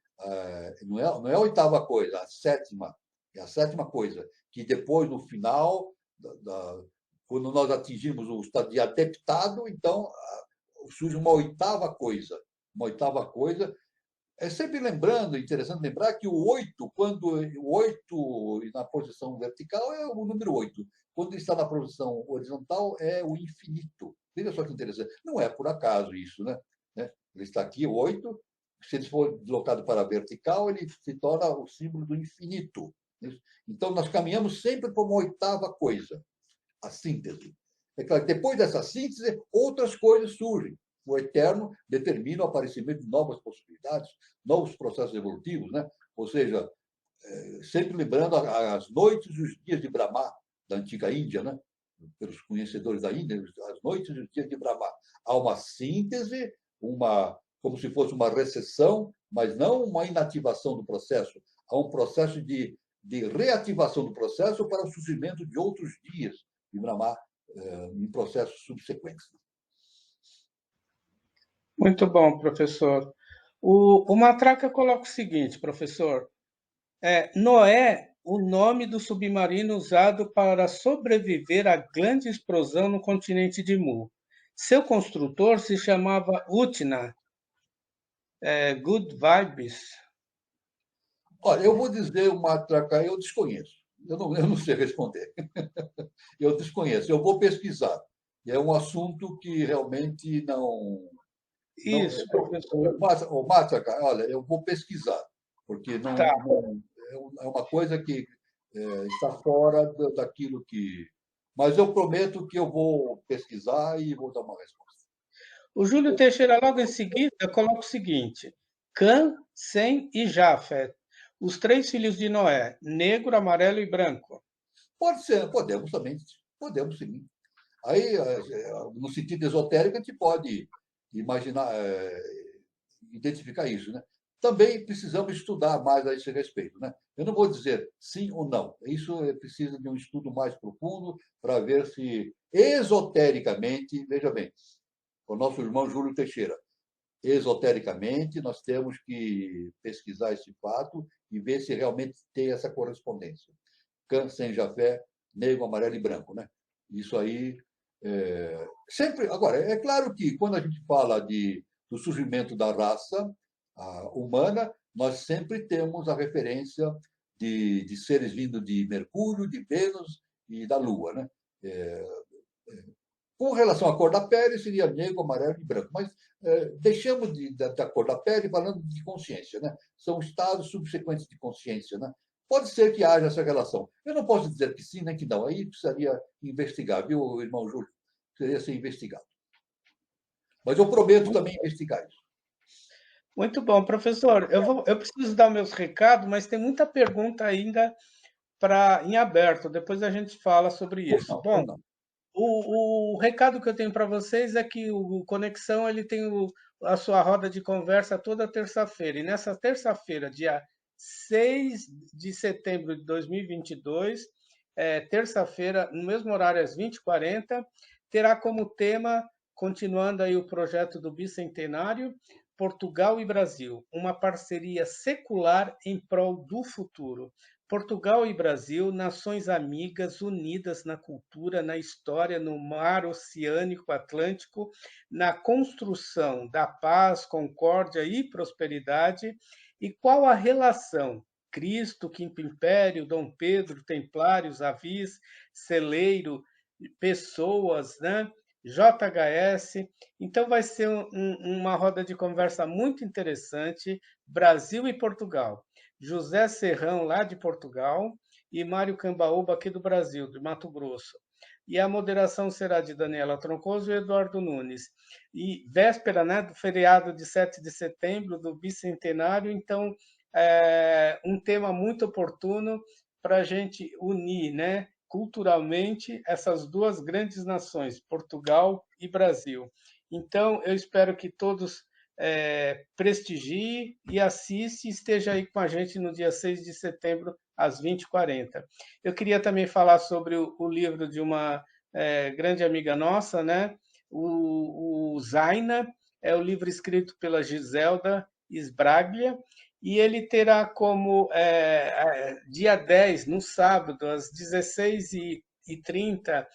não é a oitava coisa, é a sétima coisa, que depois, no final, quando nós atingimos o estado de adeptado, então surge uma oitava coisa. Uma oitava coisa. É sempre lembrando, interessante lembrar que o 8, quando o 8 na posição vertical é o número 8. Quando ele está na posição horizontal é o infinito. Veja só que interessante. Não é por acaso isso, né? Ele está aqui, o 8. Se ele for deslocado para a vertical, ele se torna o símbolo do infinito. Então, nós caminhamos sempre por uma oitava coisa, a síntese. É claro que depois dessa síntese, outras coisas surgem. O eterno determina o aparecimento de novas possibilidades, novos processos evolutivos, né? Ou seja, sempre lembrando as noites e os dias de Brahma, da antiga Índia, né? Pelos conhecedores da Índia, as noites e os dias de Brahma. Há uma síntese, como se fosse uma recessão, mas não uma inativação do processo. Há um processo de reativação do processo para o surgimento de outros dias de Brahma em processos subsequentes. Muito bom, professor. O Matraca coloca o seguinte, professor. Noé, o nome do submarino usado para sobreviver à grande explosão no continente de Mu. Seu construtor se chamava Utna, Good Vibes. Olha, eu vou dizer o Matraca, eu desconheço. Eu não sei responder. Eu desconheço. Eu vou pesquisar. E é um assunto que realmente não Isso, professor. o Matraca, olha, eu vou pesquisar, porque Tá. é uma coisa que está fora daquilo que. Mas eu prometo que eu vou pesquisar e vou dar uma resposta. O Júlio Teixeira, logo em seguida, coloca o seguinte: Cã, Sem e Jafet, os três filhos de Noé, negro, amarelo e branco. Pode ser, podemos sim. Aí, no sentido esotérico, a gente pode imaginar, identificar isso, né? Também precisamos estudar mais a esse respeito, né? Eu não vou dizer sim ou não. Isso precisa de um estudo mais profundo para ver se esotericamente, veja bem, o nosso irmão Júlio Teixeira, esotericamente nós temos que pesquisar esse fato e ver se realmente tem essa correspondência. Cã, sem Jafé, negro, amarelo e branco, né? Isso aí sempre. Agora, é claro que quando a gente fala do surgimento da raça humana, nós sempre temos a referência de seres vindos de Mercúrio, de Vênus e da Lua, né? Com relação à cor da pele, seria negro, amarelo e branco. Mas deixamos da cor da pele falando de consciência, né? São estados subsequentes de consciência, né? Pode ser que haja essa relação. Eu não posso dizer que sim nem que não. Aí precisaria investigar, viu, irmão Júlio? Precisaria ser investigado. Mas eu prometo também investigar isso. Muito bom, professor. Eu preciso dar meus recados, mas tem muita pergunta ainda em aberto. Depois a gente fala sobre Pois isso. não, Bom, pois não. o recado que eu tenho para vocês é que o Conexão ele tem a sua roda de conversa toda terça-feira. E nessa terça-feira, dia 6 de setembro de 2022, terça-feira, no mesmo horário, às 20h40, terá como tema, continuando aí o projeto do Bicentenário, Portugal e Brasil, uma parceria secular em prol do futuro. Portugal e Brasil, nações amigas unidas na cultura, na história, no mar oceânico Atlântico, na construção da paz, concórdia e prosperidade. E qual a relação? Cristo, Quinto Império, Dom Pedro, Templários, Avis, Celeiro, pessoas, né? JHS. Então, vai ser uma roda de conversa muito interessante, Brasil e Portugal. José Serrão, lá de Portugal, e Mário Cambaúba, aqui do Brasil, de Mato Grosso. E a moderação será de Daniela Troncoso e Eduardo Nunes. E véspera, né, do feriado de 7 de setembro, do bicentenário, então, um tema muito oportuno para a gente unir, né, culturalmente essas duas grandes nações, Portugal e Brasil. Então, eu espero que todos prestigie e assiste e esteja aí com a gente no dia 6 de setembro, às 20h40. Eu queria também falar sobre o livro de uma grande amiga nossa, né? O Zaina é o livro escrito pela Giselda Sbraglia, e ele terá como dia 10, no sábado, às 16h30,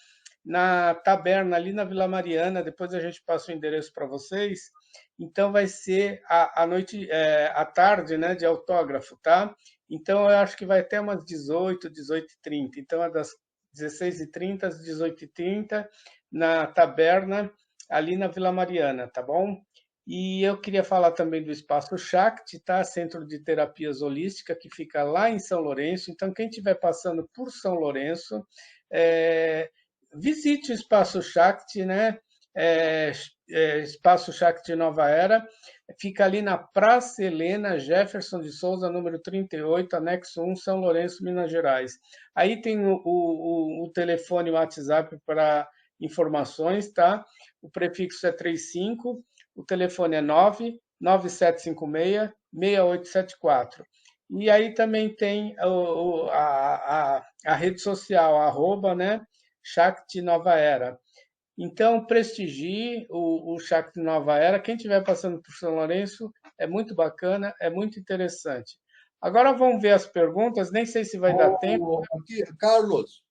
na taberna ali na Vila Mariana. Depois a gente passa o endereço para vocês. Então vai ser a noite, à tarde, né, de autógrafo, tá? Então eu acho que vai até umas 18, 18h30. Então é das 16h30 às 18h30 na taberna ali na Vila Mariana, tá bom? E eu queria falar também do Espaço Shakti, tá? Centro de Terapias Holística, que fica lá em São Lourenço. Então, quem estiver passando por São Lourenço, visite o Espaço Shakti, né? Espaço Shakti Nova Era, fica ali na Praça Helena Jefferson de Souza, número 38, anexo 1, São Lourenço, Minas Gerais. Aí tem o telefone e o WhatsApp para informações, tá? O prefixo é 35, o telefone é 99756-6874. E aí também tem a rede social, @, né? Shakti Nova Era. Então, prestigie o Shakti Nova Era. Quem estiver passando por São Lourenço, é muito bacana, é muito interessante. Agora vamos ver as perguntas, nem sei se vai dar tempo. Aqui, Carlos,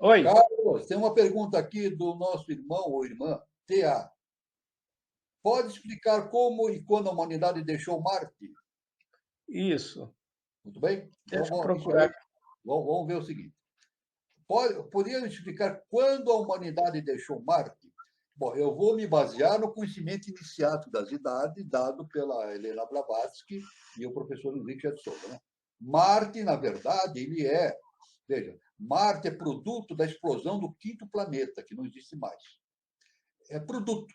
Oi. Carlos, tem uma pergunta aqui do nosso irmão ou irmã, TA. Pode explicar como e quando a humanidade deixou Marte? Isso. Muito bem? Deixa eu procurar. Vamos ver o seguinte. Poderia explicar quando a humanidade deixou Marte? Bom, eu vou me basear no conhecimento iniciático das idades dado pela Helena Blavatsky e o professor Henrique de Souza, né? Marte, na verdade, veja, Marte é produto da explosão do quinto planeta, que não existe mais. É produto.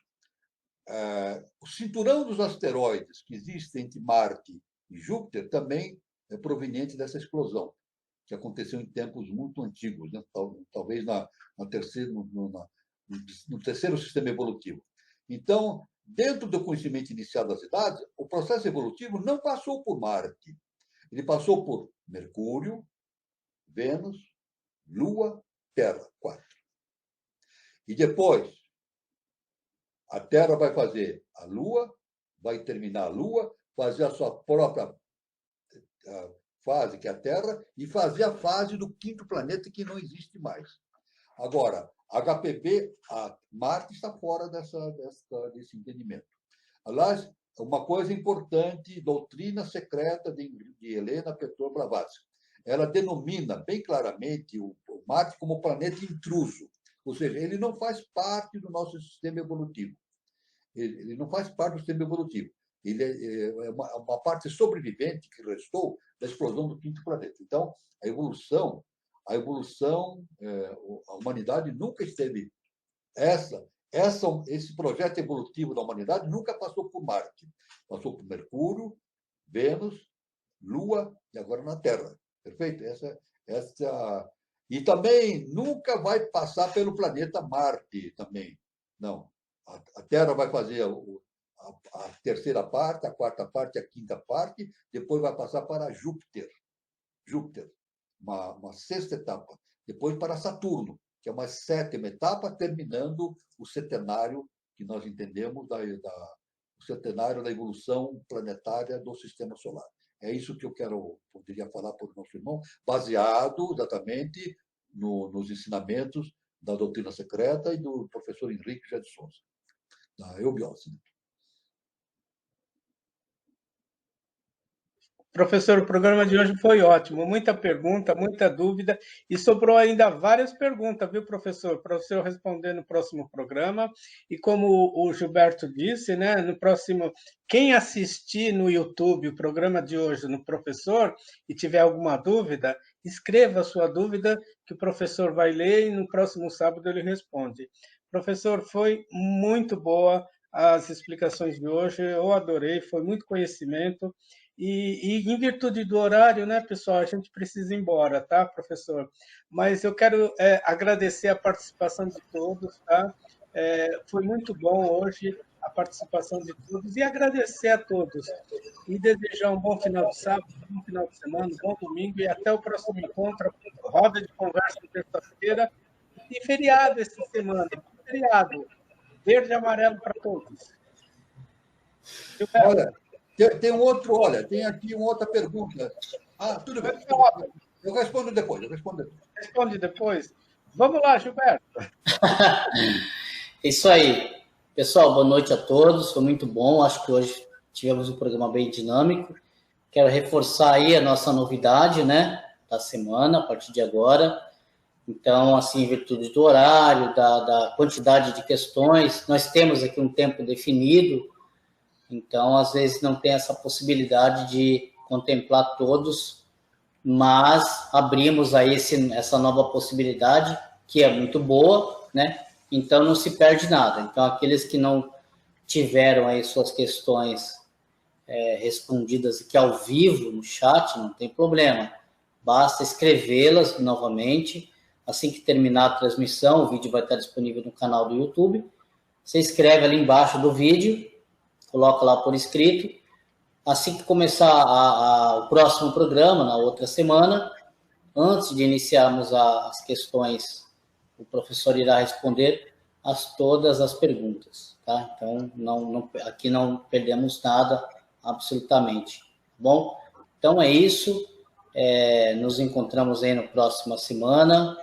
O cinturão dos asteroides que existe entre Marte e Júpiter também é proveniente dessa explosão, que aconteceu em tempos muito antigos, né? Talvez no terceiro sistema evolutivo. Então, dentro do conhecimento inicial das idades, o processo evolutivo não passou por Marte. Ele passou por Mercúrio, Vênus, Lua, Terra, 4. E depois, a Terra vai fazer a Lua, vai terminar a Lua, fazer a sua própria fase, que é a Terra, e fazer a fase do quinto planeta, que não existe mais. Agora, HPB, a Marte está fora desse entendimento. Aliás, uma coisa importante, doutrina secreta de Helena Petrov Blavatsky. Ela denomina bem claramente o Marte como planeta intruso, ou seja, ele não faz parte do nosso sistema evolutivo. Ele não faz parte do sistema evolutivo. Ele é uma parte sobrevivente que restou da explosão do quinto planeta. Então, a humanidade nunca esteve. Esse projeto evolutivo da humanidade nunca passou por Marte. Passou por Mercúrio, Vênus, Lua e agora na Terra. Perfeito? E também nunca vai passar pelo planeta Marte também. Não. A Terra vai fazer a terceira parte, a quarta parte, a quinta parte, depois vai passar para Júpiter, uma sexta etapa. Depois para Saturno, que é uma sétima etapa, terminando o centenário que nós entendemos o centenário da evolução planetária do Sistema Solar. É isso que eu poderia falar para o nosso irmão, baseado exatamente nos ensinamentos da doutrina secreta e do professor Henrique de Souza, da eubiose. Professor, o programa de hoje foi ótimo. Muita pergunta, muita dúvida. E sobrou ainda várias perguntas, viu, professor? Para o senhor responder no próximo programa. E como o Gilberto disse, né, no próximo. Quem assistir no YouTube o programa de hoje no professor e tiver alguma dúvida, escreva a sua dúvida, que o professor vai ler e no próximo sábado ele responde. Professor, foi muito boa as explicações de hoje. Eu adorei, foi muito conhecimento. E em virtude do horário, né, pessoal, a gente precisa ir embora, tá, professor? Mas eu quero agradecer a participação de todos, tá? Foi muito bom hoje a participação de todos e agradecer a todos. E desejar um bom final de sábado, um bom final de semana, um bom domingo e até o próximo encontro, roda de conversa terça-feira. e feriado essa semana. Feriado. Verde e amarelo para todos. Olha, tem um outro, olha, tem aqui uma outra pergunta. Ah, tudo bem. Eu respondo depois, Responde depois. Vamos lá, Gilberto. Isso aí. Pessoal, boa noite a todos. Foi muito bom. Acho que hoje tivemos um programa bem dinâmico. Quero reforçar aí a nossa novidade, né, da semana, a partir de agora. Então, assim, em virtude do horário, da quantidade de questões, nós temos aqui um tempo definido, então, às vezes, não tem essa possibilidade de contemplar todos, mas abrimos aí essa nova possibilidade, que é muito boa, né? Então, não se perde nada. Então, aqueles que não tiveram aí suas questões respondidas aqui ao vivo no chat, não tem problema. Basta escrevê-las novamente. Assim que terminar a transmissão, o vídeo vai estar disponível no canal do YouTube. Você escreve ali embaixo do vídeo, coloca lá por escrito. Assim que começar o próximo programa, na outra semana, antes de iniciarmos as questões, o professor irá responder todas as perguntas, tá? Então, aqui não perdemos nada, absolutamente. Bom, então é isso. Nos encontramos aí na próxima semana.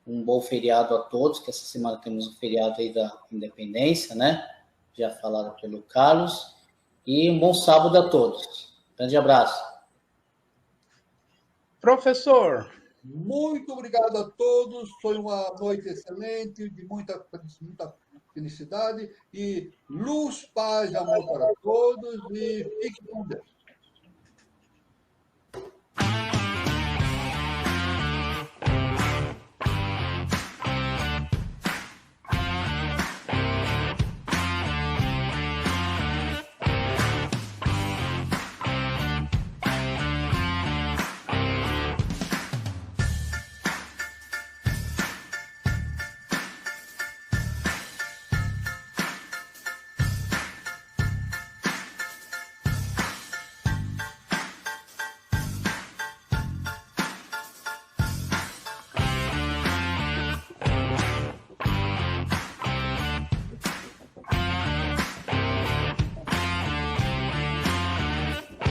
Um bom feriado a todos, que essa semana temos um feriado aí da Independência, né? Já falado pelo Carlos. E um bom sábado a todos. Grande abraço. Professor. Muito obrigado a todos. Foi uma noite excelente, de muita felicidade. E luz, paz e amor para todos. E fique com Deus.